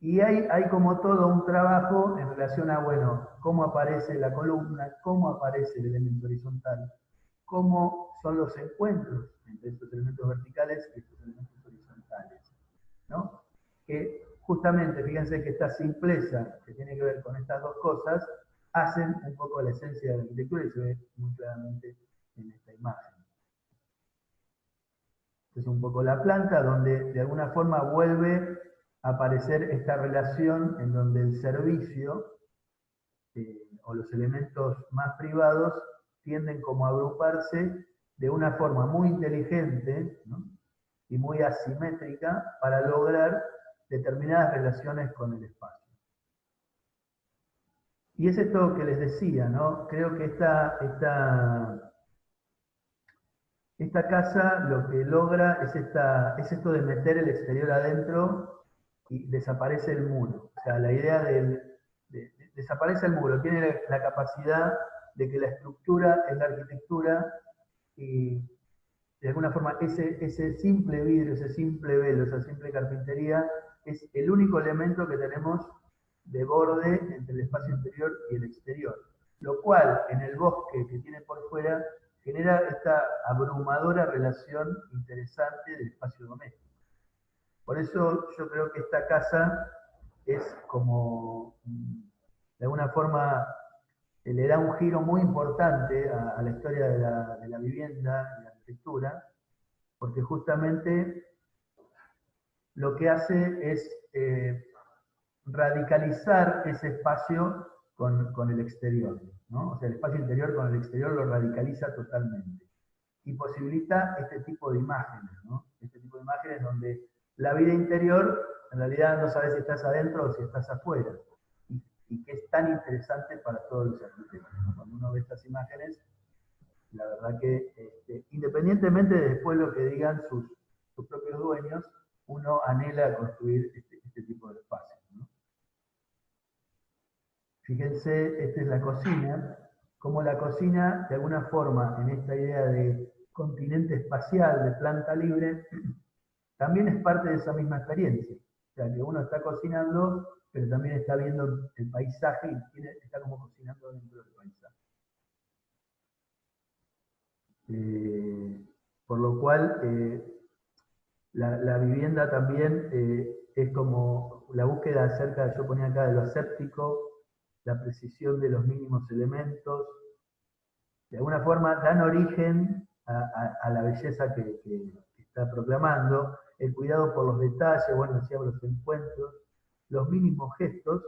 Y hay como todo un trabajo en relación a, bueno, cómo aparece la columna, cómo aparece el elemento horizontal, cómo son los encuentros entre estos elementos verticales y estos elementos horizontales, ¿no? Que justamente, fíjense que esta simpleza que tiene que ver con estas dos cosas, hacen un poco la esencia de la arquitectura y se ve muy claramente en esta imagen. Esta es un poco la planta, donde de alguna forma vuelve a aparecer esta relación en donde el servicio o los elementos más privados tienden como a agruparse de una forma muy inteligente, ¿no? Y muy asimétrica para lograr determinadas relaciones con el espacio. Y es esto que les decía, ¿no? Creo que esta casa lo que logra es esto de meter el exterior adentro y desaparece el muro. O sea, la idea desaparece el muro, tiene la capacidad de que la estructura es la arquitectura, y de alguna forma ese simple vidrio, ese simple velo, esa simple carpintería es el único elemento que tenemos de borde entre el espacio interior y el exterior, lo cual en el bosque que tiene por fuera genera esta abrumadora relación interesante del espacio doméstico. Por eso yo creo que esta casa es como, de alguna forma, le da un giro muy importante a la historia de la vivienda y la arquitectura, porque justamente lo que hace es radicalizar ese espacio con el exterior, ¿no? O sea, el espacio interior con el exterior lo radicaliza totalmente. Y posibilita este tipo de imágenes, ¿no? Este tipo de imágenes donde la vida interior, en realidad no sabes si estás adentro o si estás afuera. y que es tan interesante para todos los arquitectos, ¿no? Cuando uno ve estas imágenes, la verdad que independientemente de después lo que digan sus propios dueños, uno anhela construir este tipo de espacios, ¿no? Fíjense, esta es la cocina, como la cocina, de alguna forma, en esta idea de continente espacial, de planta libre, también es parte de esa misma experiencia. O sea, que uno está cocinando, pero también está viendo el paisaje y está como cocinando dentro del paisaje. Por lo cual, la vivienda también es como la búsqueda acerca, yo ponía acá, de lo aséptico, la precisión de los mínimos elementos, de alguna forma dan origen a la belleza que está proclamando, el cuidado por los detalles, bueno, decíamos los encuentros, los mínimos gestos,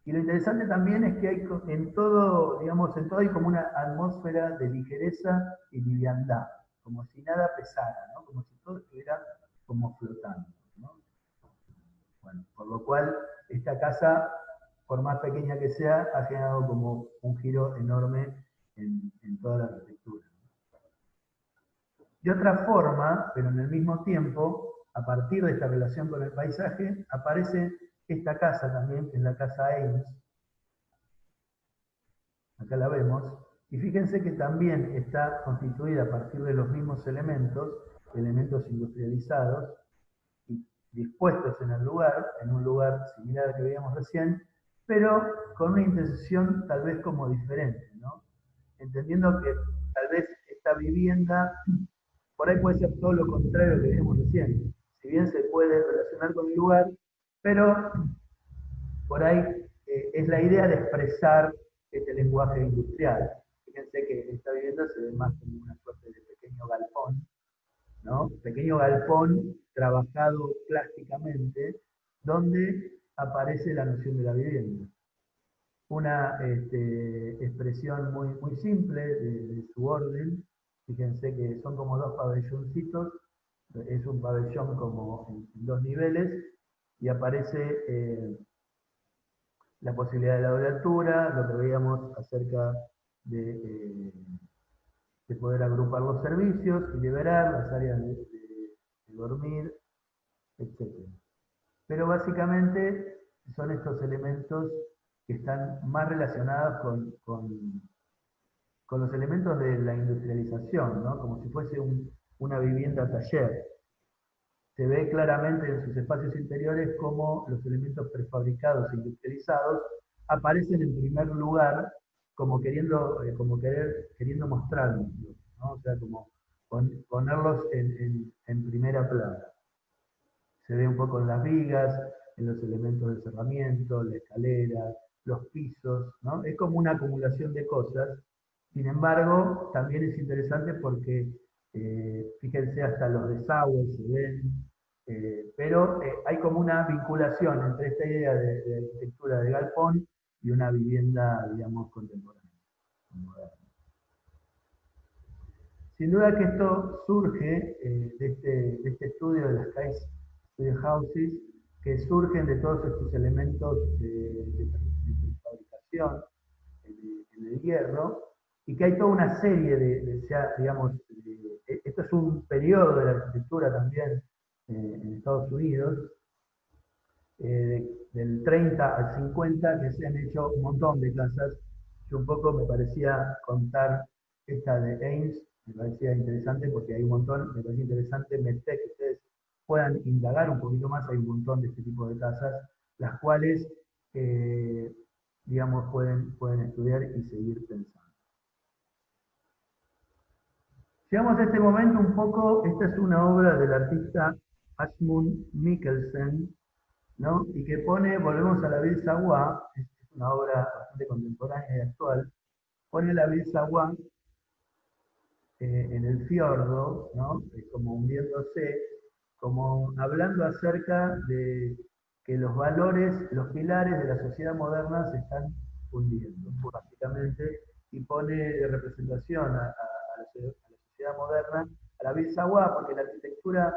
y lo interesante también es que hay en todo, digamos, en todo hay como una atmósfera de ligereza y liviandad, como si nada pesara, ¿no? Como si todo estuviera como flotando, ¿no? Bueno, por lo cual esta casa, por más pequeña que sea, ha generado como un giro enorme en toda la arquitectura. De otra forma, pero en el mismo tiempo, a partir de esta relación con el paisaje, aparece esta casa también, que es la casa Eames. Acá la vemos. Y fíjense que también está constituida a partir de los mismos elementos industrializados, y dispuestos en el lugar, en un lugar similar al que veíamos recién, pero con una intención tal vez como diferente, ¿no? Entendiendo que tal vez esta vivienda por ahí puede ser todo lo contrario que vimos recién. Si bien se puede relacionar con el lugar, pero por ahí es la idea de expresar este lenguaje industrial. Fíjense que esta vivienda se ve más como una suerte de pequeño galpón, ¿no? Pequeño galpón trabajado plásticamente, donde aparece la noción de la vivienda. Una expresión muy simple de su orden. Fíjense que son como dos pabelloncitos, es un pabellón como en dos niveles, y aparece la posibilidad de la doble altura, lo que veíamos acerca de poder agrupar los servicios y liberar las áreas de dormir, etc. Pero básicamente son estos elementos que están más relacionados con los elementos de la industrialización, ¿no? Como si fuese una vivienda taller. Se ve claramente en sus espacios interiores cómo los elementos prefabricados e industrializados aparecen en primer lugar como queriendo mostrarnos, ¿no? O sea, como ponerlos en primera plana. Se ve un poco en las vigas, en los elementos de cerramiento, la escalera, los pisos, ¿no? Es como una acumulación de cosas. Sin embargo, también es interesante porque, fíjense, hasta los desagües se ven, pero hay como una vinculación entre esta idea de arquitectura de galpón y una vivienda, digamos, contemporánea, moderna. Sin duda que esto surge de este estudio de las Sky Studio Houses, que surgen de todos estos elementos de fabricación en el hierro, y que hay toda una serie digamos, esto es un periodo de la arquitectura también en Estados Unidos, del 30 al 50, que se han hecho un montón de casas. Yo un poco me parecía contar esta de Eames, me parecía interesante porque hay un montón, me parecía interesante meter que ustedes puedan indagar un poquito más, hay un montón de este tipo de casas, las cuales, digamos, pueden estudiar y seguir pensando. Llegamos a este momento un poco, esta es una obra del artista Asmund Mikkelsen, ¿no? Y que volvemos a la Ville Savoye, es una obra bastante contemporánea y actual, pone la Ville Savoye en el fiordo, ¿no? Como hundiéndose, como hablando acerca de que los valores, los pilares de la sociedad moderna se están hundiendo, básicamente, y pone de representación a la sociedad moderna, a la Ville Savoye, porque la arquitectura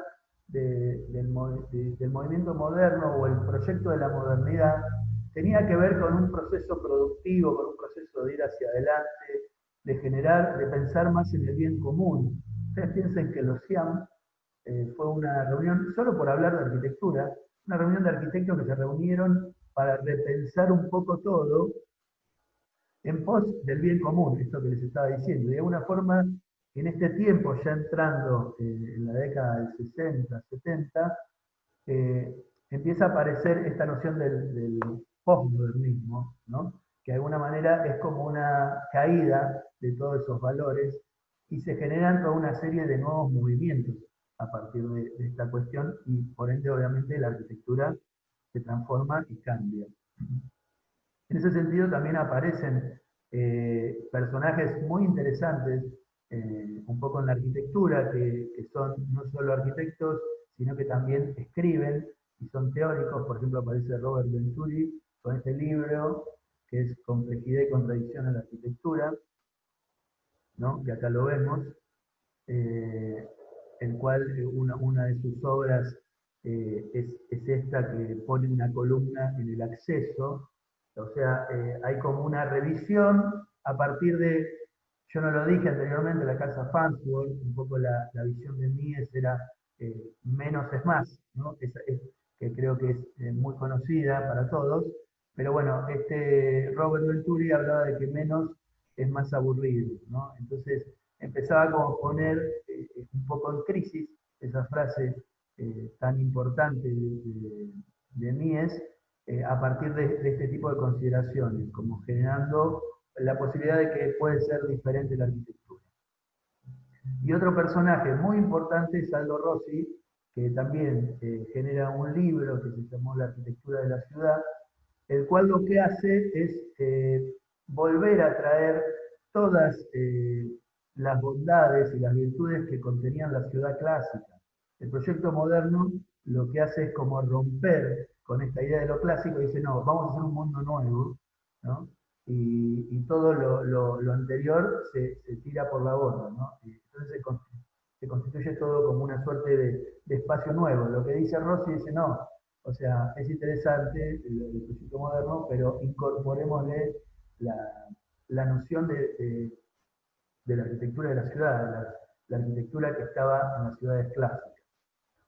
del movimiento moderno o el proyecto de la modernidad tenía que ver con un proceso productivo, con un proceso de ir hacia adelante, de generar, de pensar más en el bien común. Ustedes piensen que los CIAM fue una reunión, solo por hablar de arquitectura, una reunión de arquitectos que se reunieron para repensar un poco todo en pos del bien común, esto que les estaba diciendo. De alguna forma, en este tiempo, ya entrando en la década del 60, 70, empieza a aparecer esta noción del postmodernismo, ¿no? Que de alguna manera es como una caída de todos esos valores y se generan toda una serie de nuevos movimientos a partir de esta cuestión y por ende obviamente la arquitectura se transforma y cambia. En ese sentido también aparecen personajes muy interesantes un poco en la arquitectura, que son no solo arquitectos, sino que también escriben y son teóricos. Por ejemplo, aparece Robert Venturi con este libro que es Complejidad y Contradicción en la Arquitectura, ¿no? Que acá lo vemos, el cual una de sus obras es esta que pone una columna en el acceso. O sea, hay como una revisión a partir de, yo no lo dije anteriormente, la casa Farnsworth, un poco la visión de Mies era menos es más, ¿no? Que creo que es muy conocida para todos, pero bueno, este Robert Venturi hablaba de que menos es más aburrido, ¿no? Entonces empezaba como a poner un poco en crisis esa frase tan importante de Mies, a partir de este tipo de consideraciones, como generando la posibilidad de que puede ser diferente la arquitectura. Y otro personaje muy importante es Aldo Rossi, que también genera un libro que se llamó La arquitectura de la ciudad, el cual lo que hace es volver a traer todas las bondades y las virtudes que contenían la ciudad clásica. El proyecto moderno lo que hace es como romper con esta idea de lo clásico y dice, no, vamos a hacer un mundo nuevo, ¿no? Y todo lo anterior se tira por la borda, ¿no? Entonces se constituye todo como una suerte de espacio nuevo. Lo que dice Rossi dice, no, o sea, es interesante el proyecto moderno, pero incorporémosle la noción de la arquitectura de la ciudad, la arquitectura que estaba en las ciudades clásicas.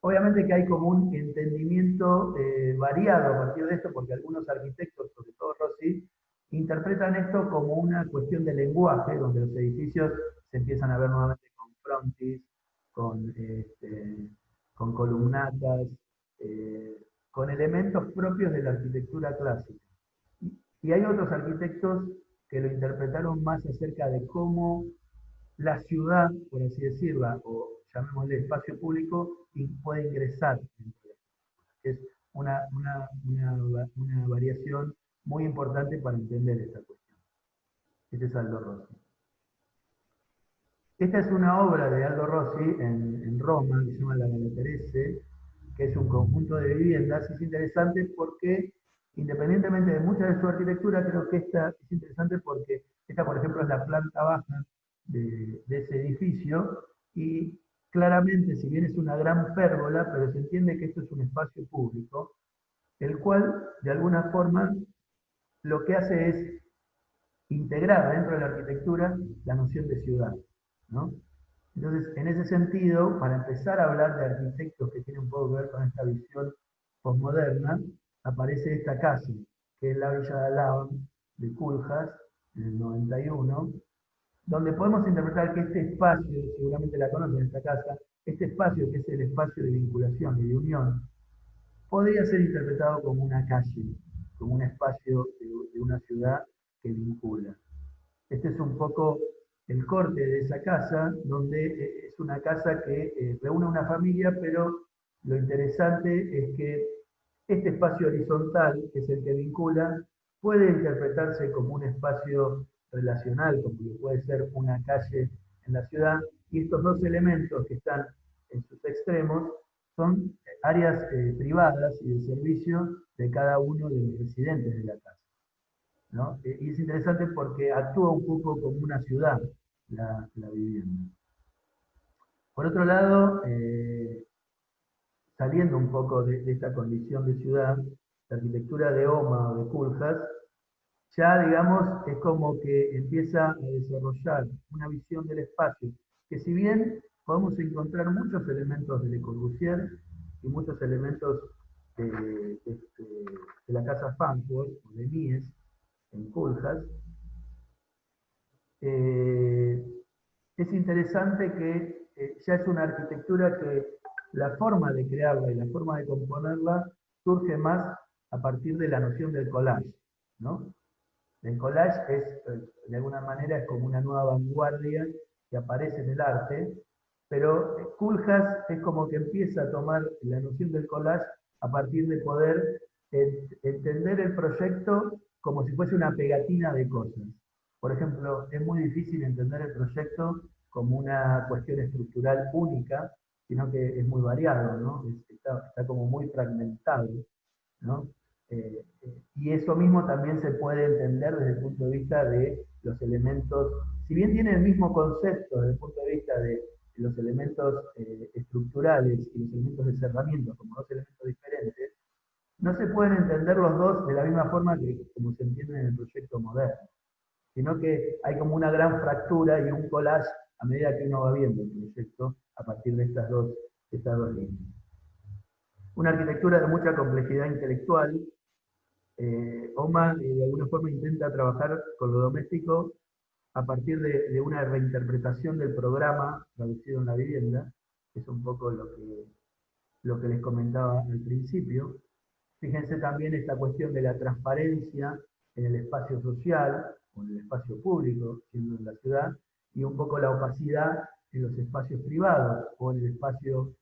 Obviamente que hay como un entendimiento variado a partir de esto, porque algunos arquitectos, sobre todo Rossi, interpretan esto como una cuestión de lenguaje, donde los edificios se empiezan a ver nuevamente con frontis, con columnatas, con elementos propios de la arquitectura clásica. Y hay otros arquitectos que lo interpretaron más acerca de cómo la ciudad, por así decirla, o llamémosle espacio público, puede ingresar dentro de esto. Es una variación muy importante para entender esta cuestión. Este es Aldo Rossi. Esta es una obra de Aldo Rossi en Roma, que se llama La Galaterese, que es un conjunto de viviendas. Es interesante porque, independientemente de mucha de su arquitectura, creo que esta es interesante porque esta, por ejemplo, es la planta baja de ese edificio y claramente, si bien es una gran pérgola, pero se entiende que esto es un espacio público, el cual, de alguna forma, lo que hace es integrar dentro de la arquitectura la noción de ciudad, ¿no? Entonces, en ese sentido, para empezar a hablar de arquitectos que tienen un poco que ver con esta visión postmoderna, aparece esta casa, que es la Villa de Alham de Koolhaas, en el 91, donde podemos interpretar que este espacio, seguramente la conocen esta casa, este espacio que es el espacio de vinculación y de unión, podría ser interpretado como una calle, como un espacio de una ciudad que vincula. Este es un poco el corte de esa casa, donde es una casa que reúne a una familia, pero lo interesante es que este espacio horizontal, que es el que vincula, puede interpretarse como un espacio relacional, como que puede ser una calle en la ciudad, y estos dos elementos que están en sus extremos son áreas privadas y de servicio de cada uno de los residentes de la casa, ¿no? Y es interesante porque actúa un poco como una ciudad la vivienda. Por otro lado, saliendo un poco de esta condición de ciudad, la arquitectura de Oma o de Koolhaas, ya digamos es como que empieza a desarrollar una visión del espacio, que si bien podemos encontrar muchos elementos de Le Corbusier y muchos elementos de la casa Farnsworth o de Mies en Koolhaas, es interesante que ya es una arquitectura que la forma de crearla y la forma de componerla surge más a partir de la noción del collage, ¿no? El collage es, de alguna manera, es como una nueva vanguardia que aparece en el arte, pero Koolhaas es como que empieza a tomar la noción del collage a partir de poder entender el proyecto como si fuese una pegatina de cosas. Por ejemplo, es muy difícil entender el proyecto como una cuestión estructural única, sino que es muy variado, ¿no? Está como muy fragmentado, ¿no? Y eso mismo también se puede entender desde el punto de vista de los elementos, si bien tiene el mismo concepto desde el punto de vista de los elementos estructurales y los elementos de cerramiento como dos elementos diferentes, no se pueden entender los dos de la misma forma que como se entiende en el proyecto moderno, sino que hay como una gran fractura y un collage a medida que uno va viendo el proyecto a partir de estas dos líneas. Una arquitectura de mucha complejidad intelectual. Oma de alguna forma intenta trabajar con lo doméstico a partir de una reinterpretación del programa traducido en la vivienda, que es un poco lo que les comentaba al principio. Fíjense también esta cuestión de la transparencia en el espacio social o en el espacio público, siendo en la ciudad, y un poco la opacidad en los espacios privados o en el espacio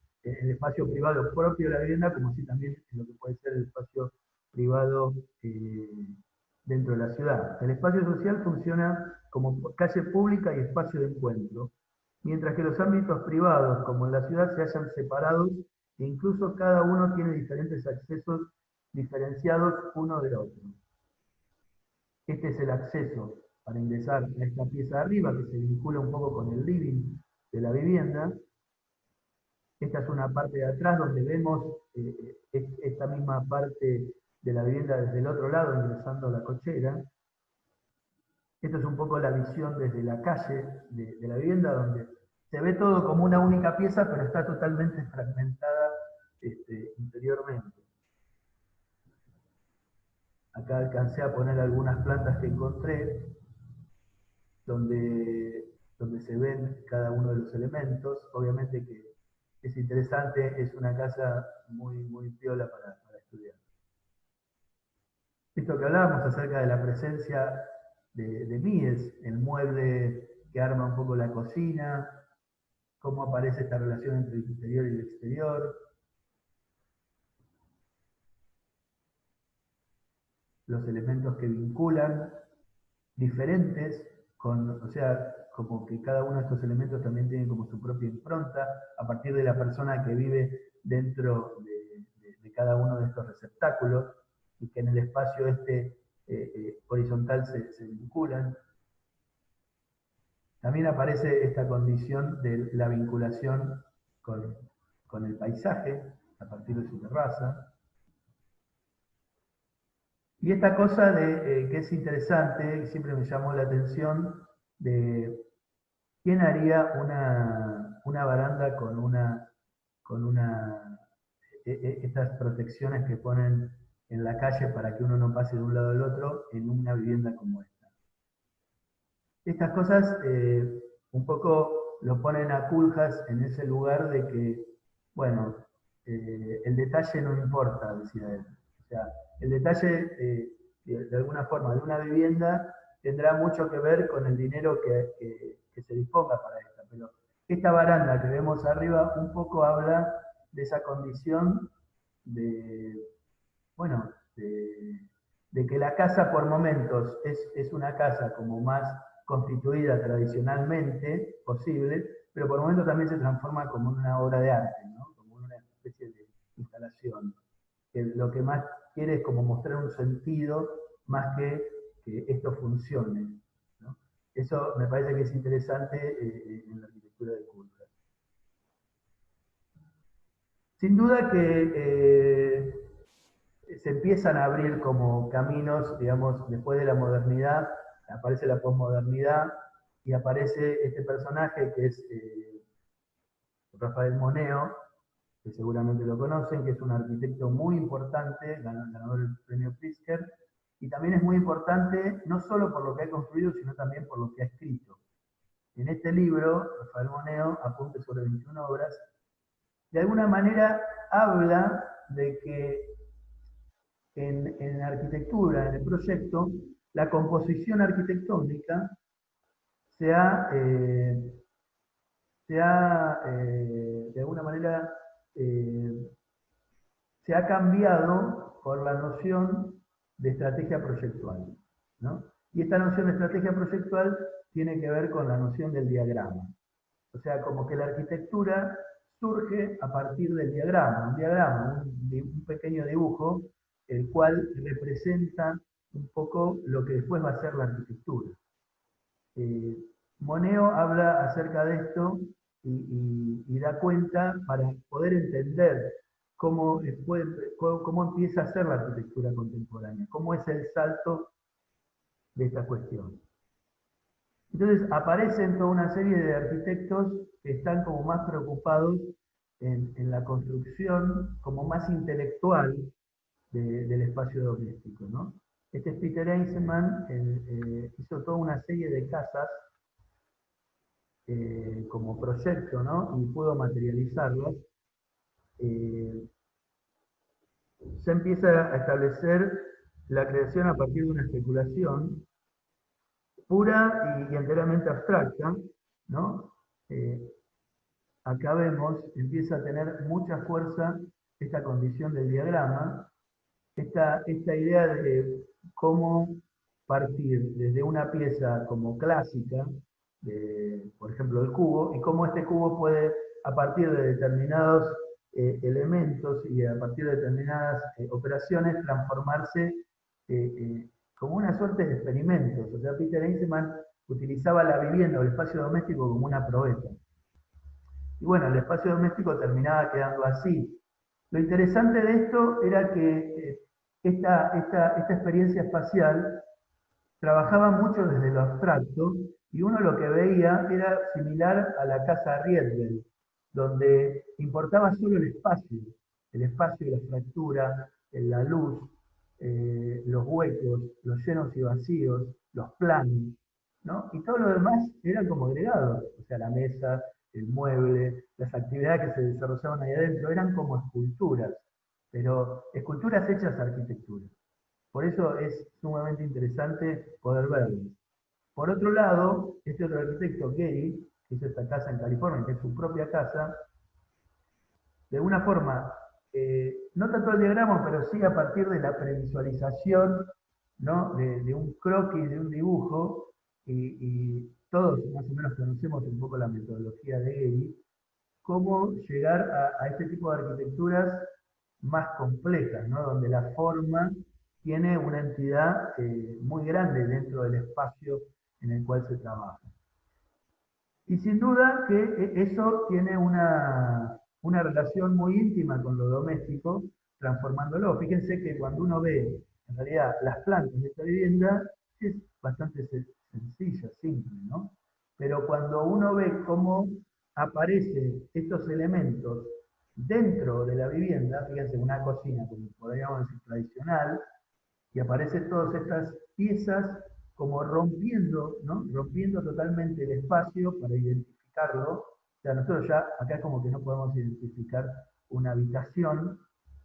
privado propio de la vivienda, como así también en lo que puede ser el espacio privado dentro de la ciudad. El espacio social funciona como calle pública y espacio de encuentro, mientras que los ámbitos privados, como en la ciudad, se hallan separados e incluso cada uno tiene diferentes accesos diferenciados uno del otro. Este es el acceso para ingresar a esta pieza de arriba, que se vincula un poco con el living de la vivienda. Esta es una parte de atrás donde vemos esta misma parte de la vivienda desde el otro lado, ingresando a la cochera. Esta es un poco la visión desde la calle de la vivienda, donde se ve todo como una única pieza, pero está totalmente fragmentada interiormente. Acá alcancé a poner algunas plantas que encontré, donde se ven cada uno de los elementos. Obviamente que es interesante, es una casa muy, muy piola para estudiar. Esto que hablábamos acerca de la presencia de Mies, el mueble que arma un poco la cocina, cómo aparece esta relación entre el interior y el exterior, los elementos que vinculan, diferentes, o sea, como que cada uno de estos elementos también tiene como su propia impronta, a partir de la persona que vive dentro de cada uno de estos receptáculos, y que en el espacio horizontal se vinculan. También aparece esta condición de la vinculación con el paisaje, a partir de su terraza. Y esta cosa que es interesante, y siempre me llamó la atención, de quién haría una baranda con estas protecciones que ponen en la calle para que uno no pase de un lado al otro en una vivienda como esta. Estas cosas un poco lo ponen a Koolhaas en ese lugar de que, bueno, el detalle no importa, decía él. O sea, el detalle, de alguna forma, de una vivienda tendrá mucho que ver con el dinero que se disponga para esta. Pero esta baranda que vemos arriba un poco habla de esa condición de, bueno, de que la casa por momentos es una casa como más constituida tradicionalmente posible, pero por momentos también se transforma como una obra de arte, ¿no? Como una especie de instalación. Que lo que más quiere es como mostrar un sentido más que esto funcione, ¿no? Eso me parece que es interesante en la arquitectura de Koolhaas. Sin duda que se empiezan a abrir como caminos, digamos, después de la modernidad, aparece la posmodernidad y aparece este personaje que es Rafael Moneo, que seguramente lo conocen, que es un arquitecto muy importante, ganador del premio Pritzker, y también es muy importante no solo por lo que ha construido, sino también por lo que ha escrito. En este libro, Rafael Moneo, Apuntes sobre 21 obras, de alguna manera habla de que en arquitectura, en el proyecto, la composición arquitectónica se ha, de alguna manera, se ha cambiado por la noción de estrategia proyectual, ¿no? Y esta noción de estrategia proyectual tiene que ver con la noción del diagrama. O sea, como que la arquitectura surge a partir del diagrama, un pequeño dibujo, el cual representa un poco lo que después va a ser la arquitectura. Moneo habla acerca de esto y da cuenta para poder entender cómo empieza a ser la arquitectura contemporánea, cómo es el salto de esta cuestión. Entonces aparecen toda una serie de arquitectos que están como más preocupados en la construcción como más intelectual del espacio doméstico, ¿no? Este es Peter Eisenman, hizo toda una serie de casas como proyecto, ¿no? Y pudo materializarlas. Se empieza a establecer la creación a partir de una especulación pura y enteramente abstracta, ¿no? Acá vemos, empieza a tener mucha fuerza esta condición del diagrama, esta idea de cómo partir desde una pieza como clásica, por ejemplo el cubo, y cómo este cubo puede, a partir de determinados elementos y a partir de determinadas operaciones, transformarse como una suerte de experimentos. O sea, Peter Eisenman utilizaba la vivienda o el espacio doméstico como una probeta. Y bueno, el espacio doméstico terminaba quedando así. Lo interesante de esto era que esta experiencia espacial trabajaba mucho desde lo abstracto y uno lo que veía era similar a la casa Rietveld, donde importaba solo el espacio y la fractura, la luz, los huecos, los llenos y vacíos, los planos, ¿no? Y todo lo demás eran como agregados, o sea, la mesa, el mueble, las actividades que se desarrollaban ahí adentro, eran como esculturas, pero esculturas hechas arquitectura. Por eso es sumamente interesante poder verlo. Por otro lado, este otro arquitecto, Gehry, que hizo esta casa en California, que es su propia casa, de alguna forma, no tanto el diagrama, pero sí a partir de la previsualización, ¿no? de un croquis, de un dibujo, y todos más o menos conocemos un poco la metodología de Gehry, cómo llegar a este tipo de arquitecturas más complejas, ¿no? Donde la forma tiene una entidad muy grande dentro del espacio en el cual se trabaja. Y sin duda que eso tiene una relación muy íntima con lo doméstico, transformándolo. Fíjense que cuando uno ve, en realidad, las plantas de esta vivienda, es bastante sencilla, simple, ¿no? Pero cuando uno ve cómo aparecen estos elementos dentro de la vivienda, fíjense, una cocina, como podríamos decir, tradicional, y aparecen todas estas piezas como rompiendo, ¿no? Rompiendo totalmente el espacio para identificarlo. O sea, nosotros ya acá como que no podemos identificar una habitación,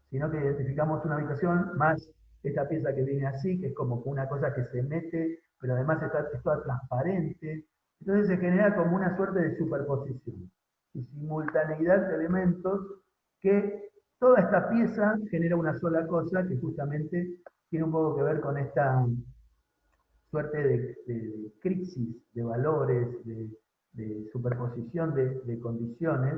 sino que identificamos una habitación más esta pieza que viene así, que es como una cosa que se mete, pero además es toda transparente. Entonces se genera como una suerte de superposición y simultaneidad de elementos que toda esta pieza genera una sola cosa que justamente tiene un poco que ver con esta suerte de crisis de valores, de superposición de condiciones,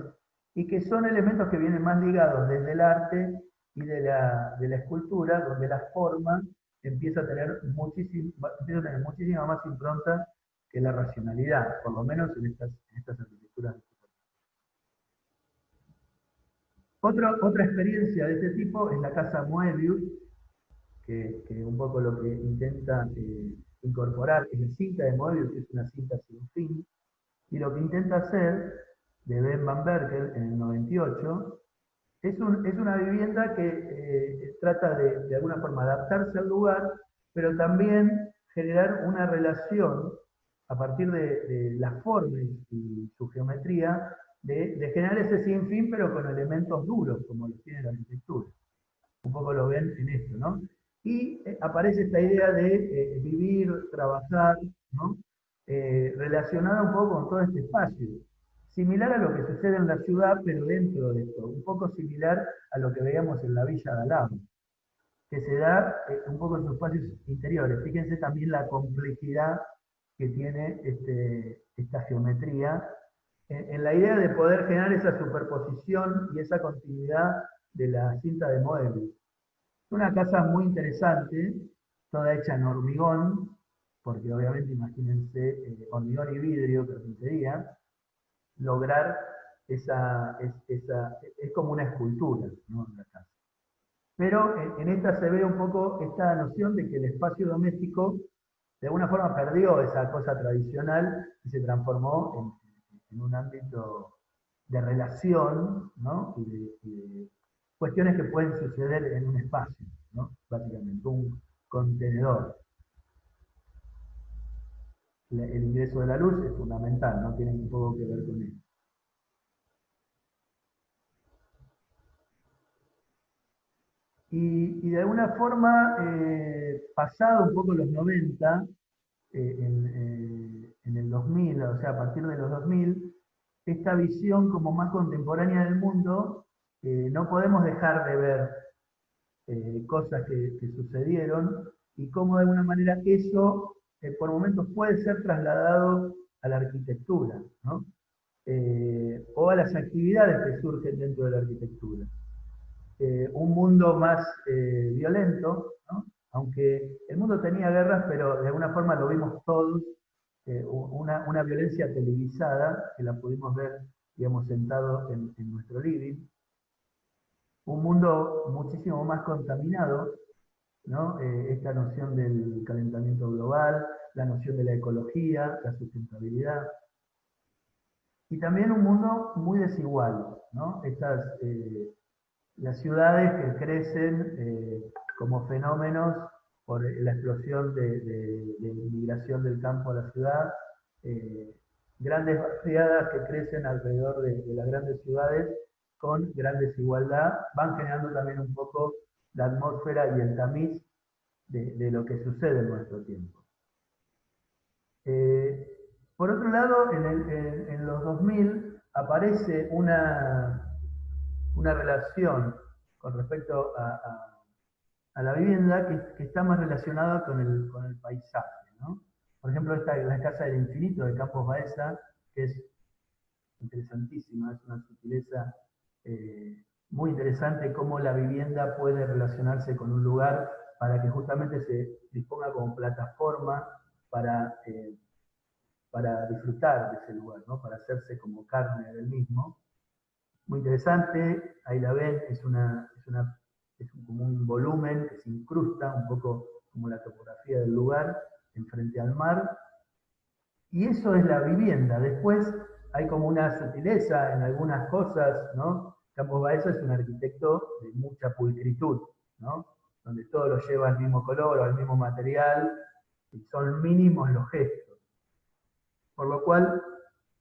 y que son elementos que vienen más ligados desde el arte y de la escultura, donde la forma empieza a tener muchísima más impronta que la racionalidad, por lo menos en estas arquitecturas. Otra experiencia de este tipo es la casa Moebius, que un poco lo que intenta incorporar es la cinta de Moebius, que es una cinta sin fin, y lo que intenta hacer de Ben Van Berkel en el 98 es una vivienda que trata de alguna forma adaptarse al lugar, pero también generar una relación a partir de las formas y su geometría, de generar ese sinfín, pero con elementos duros, como lo tiene la arquitectura. Un poco lo ven en esto, ¿no? Y aparece esta idea de vivir, trabajar, ¿no? Relacionada un poco con todo este espacio. Similar a lo que sucede en la ciudad, pero dentro de esto. Un poco similar a lo que veíamos en la Villa de Alhambra, que se da un poco en sus espacios interiores. Fíjense también la complejidad que tiene esta geometría en la idea de poder generar esa superposición y esa continuidad de la cinta de Moebius. Una casa muy interesante, toda hecha en hormigón, porque obviamente imagínense hormigón y vidrio permitiría lograr es como una escultura, ¿no? En la casa. Pero en esta se ve un poco esta noción de que el espacio doméstico de alguna forma perdió esa cosa tradicional y se transformó en un ámbito de relación, ¿no? Y de cuestiones que pueden suceder en un espacio, ¿no? Básicamente, un contenedor. El ingreso de la luz es fundamental, ¿no? Tiene un poco que ver con eso. Y de alguna forma, pasado un poco los 90, en el 2000, o sea, a partir de los 2000, esta visión como más contemporánea del mundo, no podemos dejar de ver cosas que sucedieron y cómo de alguna manera eso por momentos puede ser trasladado a la arquitectura, ¿no? O a las actividades que surgen dentro de la arquitectura. Un mundo más violento, ¿no? Aunque el mundo tenía guerras, pero de alguna forma lo vimos todos, una violencia televisada, que la pudimos ver, digamos, sentados en nuestro living. Un mundo muchísimo más contaminado, ¿no? Esta noción del calentamiento global, la noción de la ecología, la sustentabilidad. Y también un mundo muy desigual, ¿no? Las ciudades que crecen como fenómenos por la explosión de migración del campo a la ciudad, grandes barriadas que crecen alrededor de las grandes ciudades con gran desigualdad, van generando también un poco la atmósfera y el tamiz de lo que sucede en nuestro tiempo. Por otro lado, en los 2000 aparece una relación con respecto a la vivienda que está más relacionada con el paisaje, ¿no? Por ejemplo, esta es la Casa del Infinito de Campos Baeza, que es interesantísima, es una sutileza muy interesante cómo la vivienda puede relacionarse con un lugar para que justamente se disponga como plataforma para disfrutar de ese lugar, ¿no? Para hacerse como carne del mismo. Muy interesante, ahí la ven, es como un volumen que se incrusta, un poco como la topografía del lugar, enfrente al mar. Y eso es la vivienda. Después hay como una sutileza en algunas cosas, ¿no? Campos Baeza es un arquitecto de mucha pulcritud, ¿no? Donde todo lo lleva al mismo color o al mismo material, y son mínimos los gestos. Por lo cual,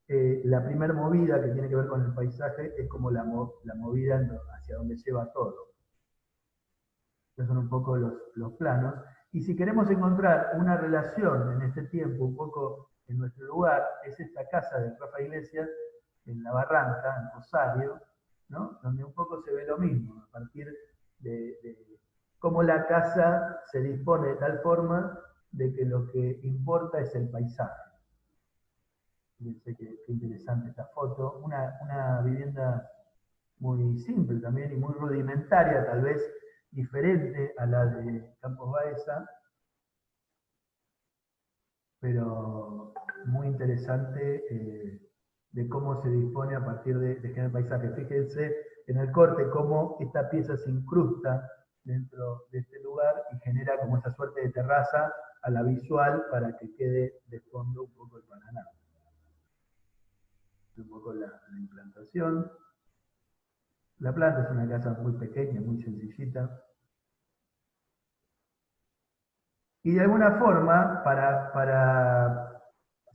la primera movida que tiene que ver con el paisaje es como la movida hacia donde lleva todo. Estos son un poco los planos. Y si queremos encontrar una relación en este tiempo, un poco en nuestro lugar, es esta casa de Rafa Iglesias, en La Barranca, en Rosario, ¿no? Donde un poco se ve lo mismo, a partir de cómo la casa se dispone de tal forma de que lo que importa es el paisaje. Fíjense qué interesante esta foto. Una vivienda muy simple también y muy rudimentaria, tal vez diferente a la de Campos Baeza, pero muy interesante de cómo se dispone a partir de generar paisaje. Fíjense en el corte cómo esta pieza se incrusta dentro de este lugar y genera como esa suerte de terraza a la visual para que quede de fondo un poco el Paraná. Un poco la implantación. La planta es una casa muy pequeña, muy sencillita. Y de alguna forma, para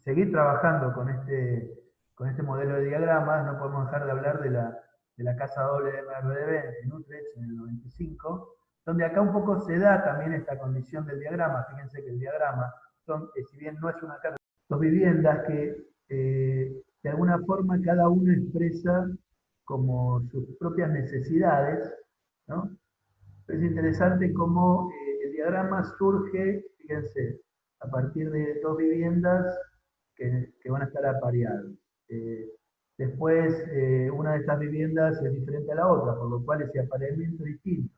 seguir trabajando con este modelo de diagramas, no podemos dejar de hablar de la casa doble de MRDB en Utrecht en el 95, donde acá un poco se da también esta condición del diagrama. Fíjense que el diagrama son, si bien no es una casa, dos viviendas que de alguna forma cada uno expresa como sus propias necesidades, ¿no? Es interesante cómo el diagrama surge, fíjense, a partir de dos viviendas que van a estar apareadas. Después, una de estas viviendas es diferente a la otra, por lo cual ese apareamiento es distinto.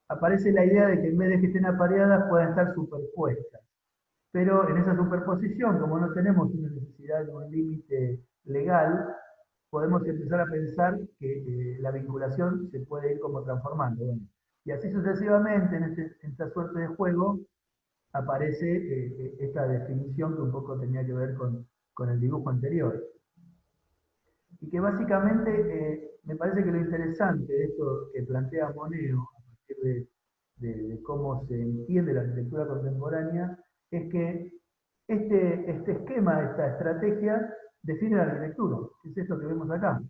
Aparece la idea de que en vez de que estén apareadas puedan estar superpuestas. Pero en esa superposición, como no tenemos una necesidad de un límite legal, podemos empezar a pensar que la vinculación se puede ir como transformando. Bueno, y así sucesivamente, en esta suerte de juego, aparece esta definición que un poco tenía que ver con el dibujo anterior. Y que básicamente me parece que lo interesante de esto que plantea Moneo, a partir de cómo se entiende la arquitectura contemporánea, es que este esquema, esta estrategia, define la arquitectura, que es esto que vemos acá.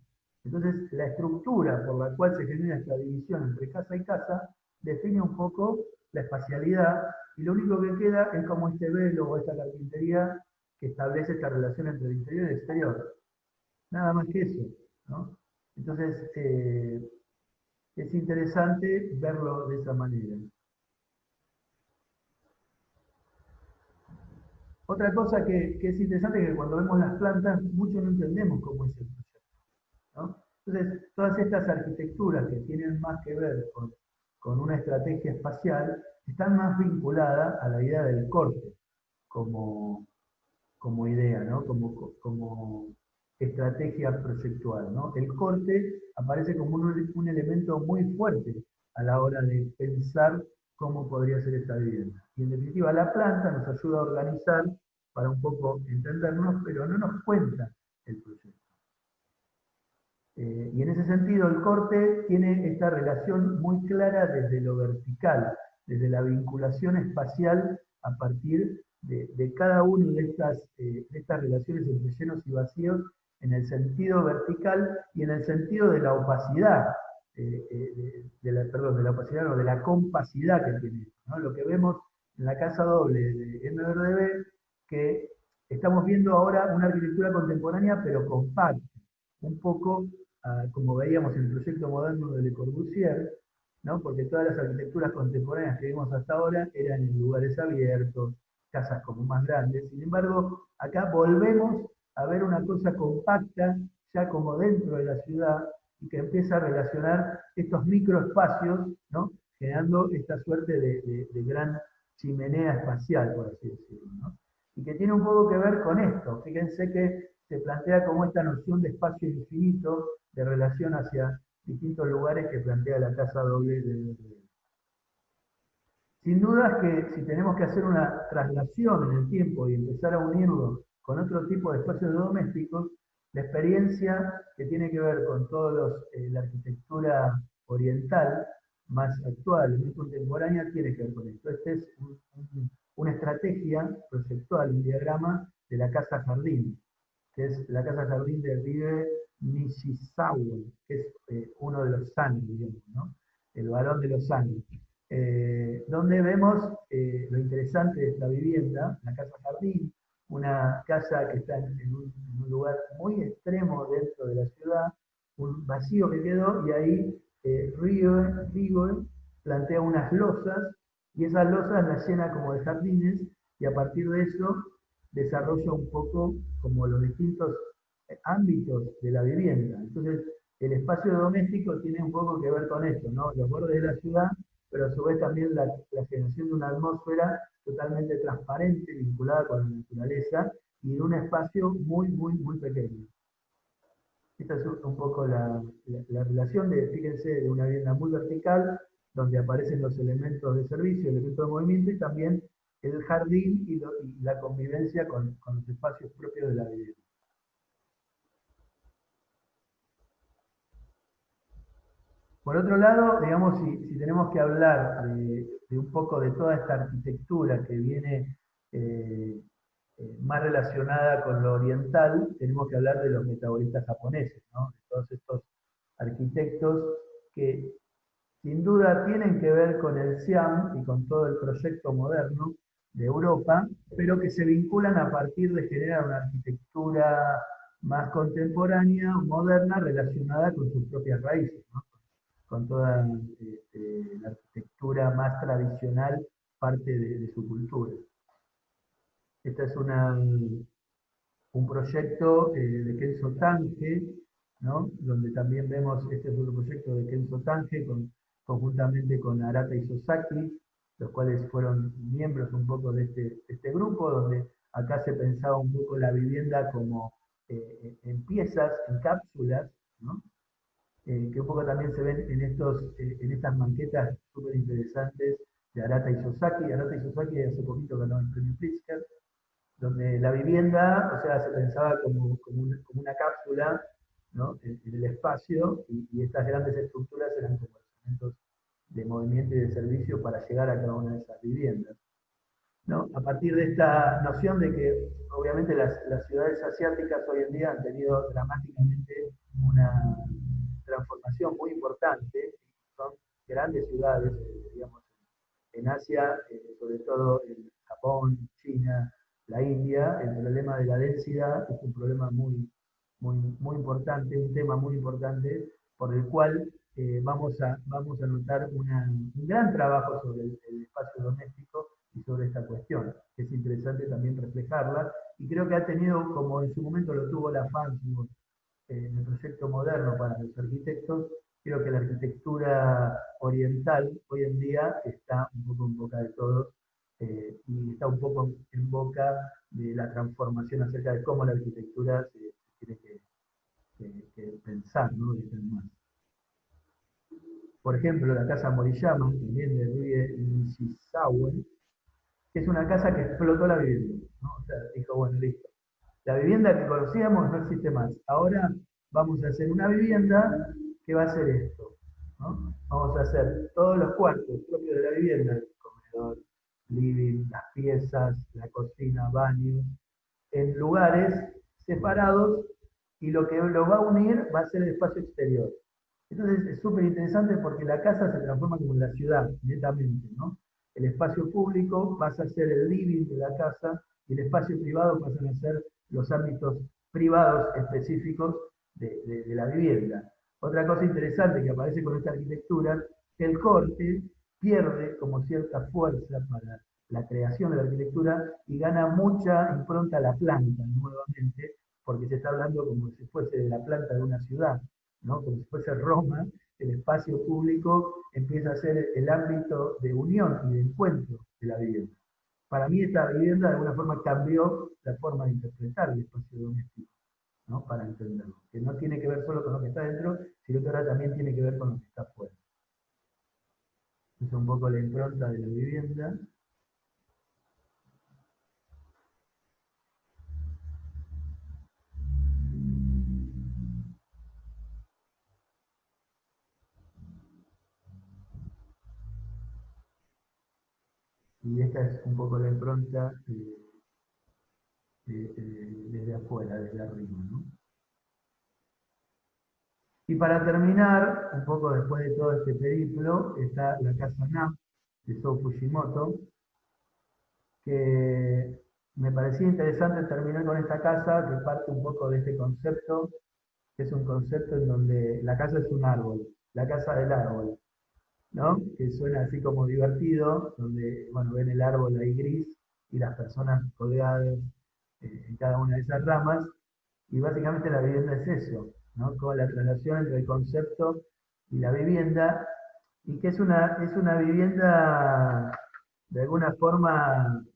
Entonces, la estructura por la cual se genera esta división entre casa y casa define un poco la espacialidad, y lo único que queda es como este velo o esta carpintería que establece esta relación entre el interior y el exterior. Nada más que eso, ¿no? Entonces, es interesante verlo de esa manera. Otra cosa que es interesante es que cuando vemos las plantas, mucho no entendemos cómo es el proyecto, ¿no? Entonces, todas estas arquitecturas que tienen más que ver con una estrategia espacial, están más vinculadas a la idea del corte como idea, ¿no? Como estrategia proyectual, ¿no? El corte aparece como un elemento muy fuerte a la hora de pensar cómo podría ser esta vivienda. Y en definitiva, la planta nos ayuda a organizar para un poco entendernos, pero no nos cuenta el proyecto. Y en ese sentido, el corte tiene esta relación muy clara desde lo vertical, desde la vinculación espacial a partir de cada una de estas relaciones entre llenos y vacíos, en el sentido vertical y en el sentido de la opacidad, de la opacidad, no, de la compacidad que tiene, ¿no? Lo que vemos en la casa doble de MRDB, que estamos viendo ahora una arquitectura contemporánea pero compacta, un poco como veíamos en el proyecto moderno de Le Corbusier, ¿no? Porque todas las arquitecturas contemporáneas que vimos hasta ahora eran en lugares abiertos, casas como más grandes. Sin embargo, acá volvemos a ver una cosa compacta, ya como dentro de la ciudad, y que empieza a relacionar estos microespacios, ¿no? Generando esta suerte de gran chimenea espacial, por así decirlo, ¿no? Y que tiene un poco que ver con esto. Fíjense que se plantea como esta noción de espacio infinito, de relación hacia distintos lugares que plantea la casa doble de. Sin duda que si tenemos que hacer una traslación en el tiempo y empezar a unirlo con otro tipo de espacios domésticos, la experiencia que tiene que ver con toda la arquitectura oriental, más actual, más contemporánea, tiene que ver con esto. Esta es una estrategia proyectual, un diagrama de la casa jardín, que es la casa jardín de Ribe Nishizawa, que es uno de los San, digamos, ¿no? El varón de los San. Donde vemos lo interesante de esta vivienda, la casa jardín, una casa que está en un lugar muy extremo dentro de la ciudad, un vacío que quedó, y ahí Ribe plantea unas losas, y esas losas las llena como de jardines, y a partir de eso desarrolla un poco como los distintos ámbitos de la vivienda. Entonces, el espacio doméstico tiene un poco que ver con esto, ¿no? Los bordes de la ciudad, pero a su vez también la generación de una atmósfera totalmente transparente, vinculada con la naturaleza, y en un espacio muy, muy, muy pequeño. Esta es un poco la relación fíjense, de una vivienda muy vertical, donde aparecen los elementos de servicio, elementos de movimiento, y también el jardín y la convivencia con los espacios propios de la vivienda. Por otro lado, digamos, si tenemos que hablar de un poco de toda esta arquitectura que viene más relacionada con lo oriental, tenemos que hablar de los metabolistas japoneses, ¿no? De todos estos arquitectos que sin duda tienen que ver con el Siam y con todo el proyecto moderno de Europa, pero que se vinculan a partir de generar una arquitectura más contemporánea, moderna, relacionada con sus propias raíces, ¿no? Con toda la arquitectura más tradicional, parte de su cultura. Este es un proyecto de Kenzo Tange, ¿no? Donde también vemos, este es otro proyecto de Kenzo Tange, conjuntamente con Arata Isozaki, los cuales fueron miembros un poco de este grupo, donde acá se pensaba un poco la vivienda como en piezas, en cápsulas, ¿no? Que un poco también se ven en estas maquetas súper interesantes de Arata Isozaki. Arata Isozaki hace poquito ganó el premio Pritzker, donde la vivienda, o sea, se pensaba como una cápsula, ¿no? En el espacio, y estas grandes estructuras eran como elementos de movimiento y de servicio para llegar a cada una de esas viviendas, ¿no? A partir de esta noción de que obviamente las ciudades asiáticas hoy en día han tenido dramáticamente una transformación muy importante, son grandes ciudades, digamos, en Asia, sobre todo en Japón, China, la India, el problema de la densidad es un problema muy importante, un tema muy importante, por el cual vamos a notar un gran trabajo sobre el espacio doméstico y sobre esta cuestión. Es interesante también reflejarla, y creo que ha tenido, como en su momento lo tuvo la FAN en el proyecto moderno para los arquitectos, creo que la arquitectura oriental hoy en día está un poco en boca de todos, y está un poco en boca de la transformación acerca de cómo la arquitectura se tiene que pensar, ¿no? Más. Por ejemplo, la casa Moriyama, también de Rui Nishizawa, que es una casa que explotó la vivienda, ¿no? O sea, dijo, bueno, listo. La vivienda que conocíamos no existe más. Ahora vamos a hacer una vivienda que va a hacer esto, ¿no? Vamos a hacer todos los cuartos propios de la vivienda, el comedor, living, las piezas, la cocina, baño, en lugares separados, y lo que lo va a unir va a ser el espacio exterior. Entonces es súper interesante porque la casa se transforma como en la ciudad, netamente, ¿no? El espacio público pasa a ser el living de la casa, y el espacio privado pasan a ser los ámbitos privados específicos de la vivienda. Otra cosa interesante que aparece con esta arquitectura, que el corte pierde como cierta fuerza para la creación de la arquitectura y gana mucha impronta a la planta nuevamente, porque se está hablando como si fuese de la planta de una ciudad, ¿no? Como si fuese Roma. El espacio público empieza a ser el ámbito de unión y de encuentro de la vivienda. Para mí esta vivienda de alguna forma cambió la forma de interpretar el espacio doméstico, ¿no? Para entenderlo. Que no tiene que ver solo con lo que está dentro, sino que ahora también tiene que ver con lo que está afuera. Es un poco la impronta de la vivienda. Y esta es un poco la impronta desde afuera, desde arriba, ¿no? Y para terminar, un poco después de todo este periplo, está la casa NAP de Sou Fujimoto, que me parecía interesante terminar con esta casa, que parte un poco de este concepto, que es un concepto en donde la casa es un árbol, la casa del árbol, ¿no? Que suena así como divertido, donde, bueno, ven el árbol ahí gris y las personas colgadas en cada una de esas ramas, y básicamente la vivienda es eso, ¿no? Como la relación entre el concepto y la vivienda, y que es una vivienda de alguna forma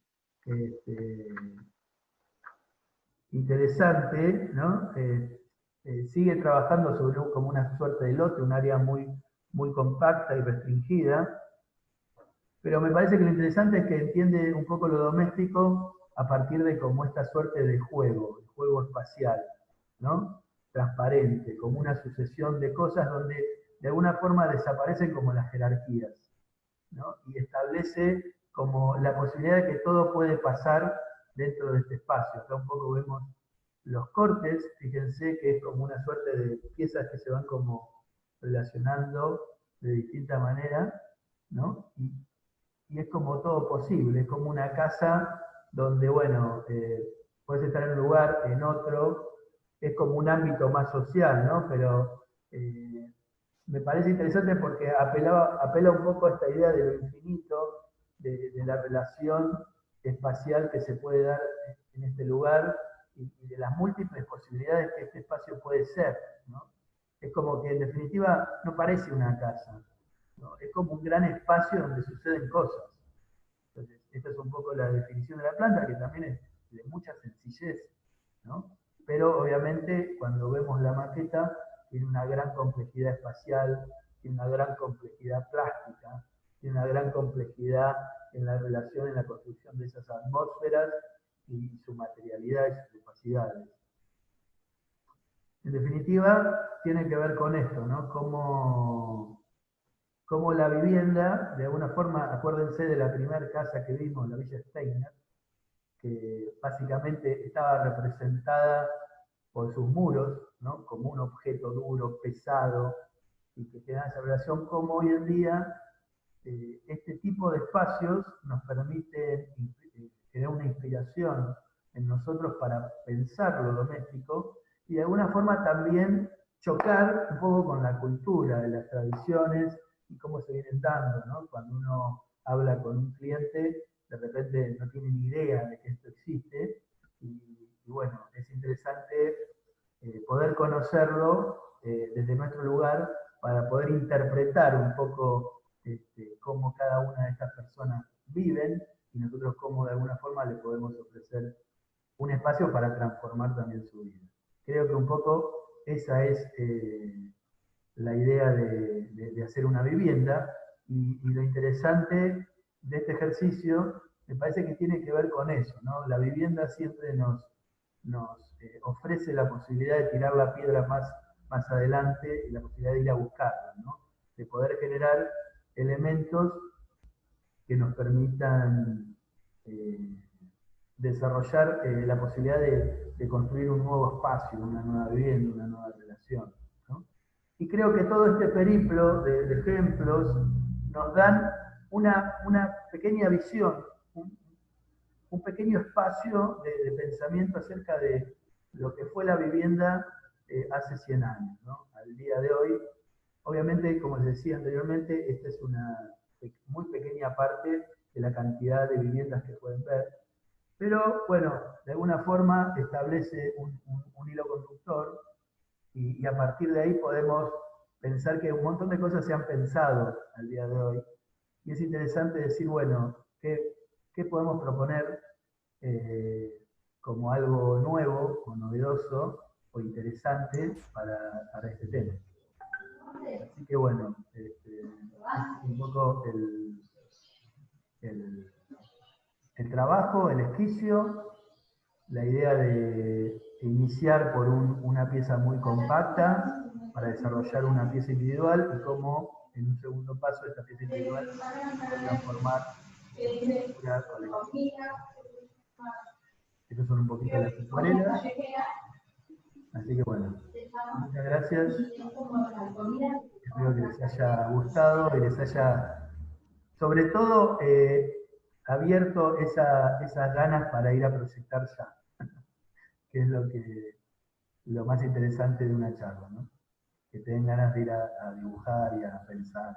interesante, ¿no? Sigue trabajando sobre como una suerte de lote, un área muy muy compacta y restringida, pero me parece que lo interesante es que entiende un poco lo doméstico a partir de como esta suerte de juego espacial, ¿no? Transparente, como una sucesión de cosas donde de alguna forma desaparecen como las jerarquías, ¿no? Y establece como la posibilidad de que todo puede pasar dentro de este espacio. Acá un poco vemos los cortes, fíjense que es como una suerte de piezas que se van como relacionando de distinta manera, ¿no? Y es como todo posible, es como una casa donde, bueno, puedes estar en un lugar, en otro, es como un ámbito más social, ¿no? Pero me parece interesante porque apela un poco a esta idea de lo infinito, de la relación espacial que se puede dar en este lugar y de las múltiples posibilidades que este espacio puede ser, ¿no? Es como que en definitiva no parece una casa, ¿no? Es como un gran espacio donde suceden cosas. Entonces, esta es un poco la definición de la planta, que también es de mucha sencillez, ¿no? Pero obviamente cuando vemos la maqueta tiene una gran complejidad espacial, tiene una gran complejidad plástica, tiene una gran complejidad en la relación, en la construcción de esas atmósferas y su materialidad y sus capacidades. En definitiva, tiene que ver con esto, ¿no? Cómo la vivienda, de alguna forma, acuérdense de la primera casa que vimos, la Villa Steiner, que básicamente estaba representada por sus muros, ¿no? Como un objeto duro, pesado, y que genera esa relación, como hoy en día este tipo de espacios nos permite generar una inspiración en nosotros para pensar lo doméstico y de alguna forma también chocar un poco con la cultura de las tradiciones y cómo se vienen dando, ¿no? Cuando uno habla con un cliente, de repente no tiene ni idea de que esto existe y bueno, es interesante poder conocerlo desde nuestro lugar para poder interpretar un poco cómo cada una de estas personas viven y nosotros cómo de alguna forma le podemos ofrecer un espacio para transformar también su vida. Creo que un poco esa es la idea de hacer una vivienda y lo interesante de este ejercicio me parece que tiene que ver con eso, ¿no? La vivienda siempre nos ofrece la posibilidad de tirar la piedra más adelante y la posibilidad de ir a buscarla, ¿no? De poder generar elementos que nos permitan desarrollar la posibilidad de construir un nuevo espacio, una nueva vivienda, una nueva relación, ¿no? Y creo que todo este periplo de ejemplos nos dan una pequeña visión, un pequeño espacio de pensamiento acerca de lo que fue la vivienda hace 100 años, ¿no? Al día de hoy, obviamente, como les decía anteriormente, esta es una muy pequeña parte de la cantidad de viviendas que pueden ver, pero bueno, de alguna forma establece un hilo conductor y a partir de ahí podemos pensar que un montón de cosas se han pensado al día de hoy. Y es interesante decir, bueno, ¿qué podemos proponer como algo nuevo o novedoso o interesante para este tema? Así que bueno, es un poco el trabajo, el esquicio, la idea de iniciar por una pieza muy compacta para desarrollar una pieza individual y cómo en un segundo paso esta pieza individual se va a transformar en estructura colectiva. Estas son un poquito las acuarelas. Así que bueno, muchas gracias. Espero que les haya gustado y les haya, sobre todo, abierto esas ganas para ir a proyectar ya, que es lo más interesante de una charla, ¿no? Que te den ganas de ir a dibujar y a pensar.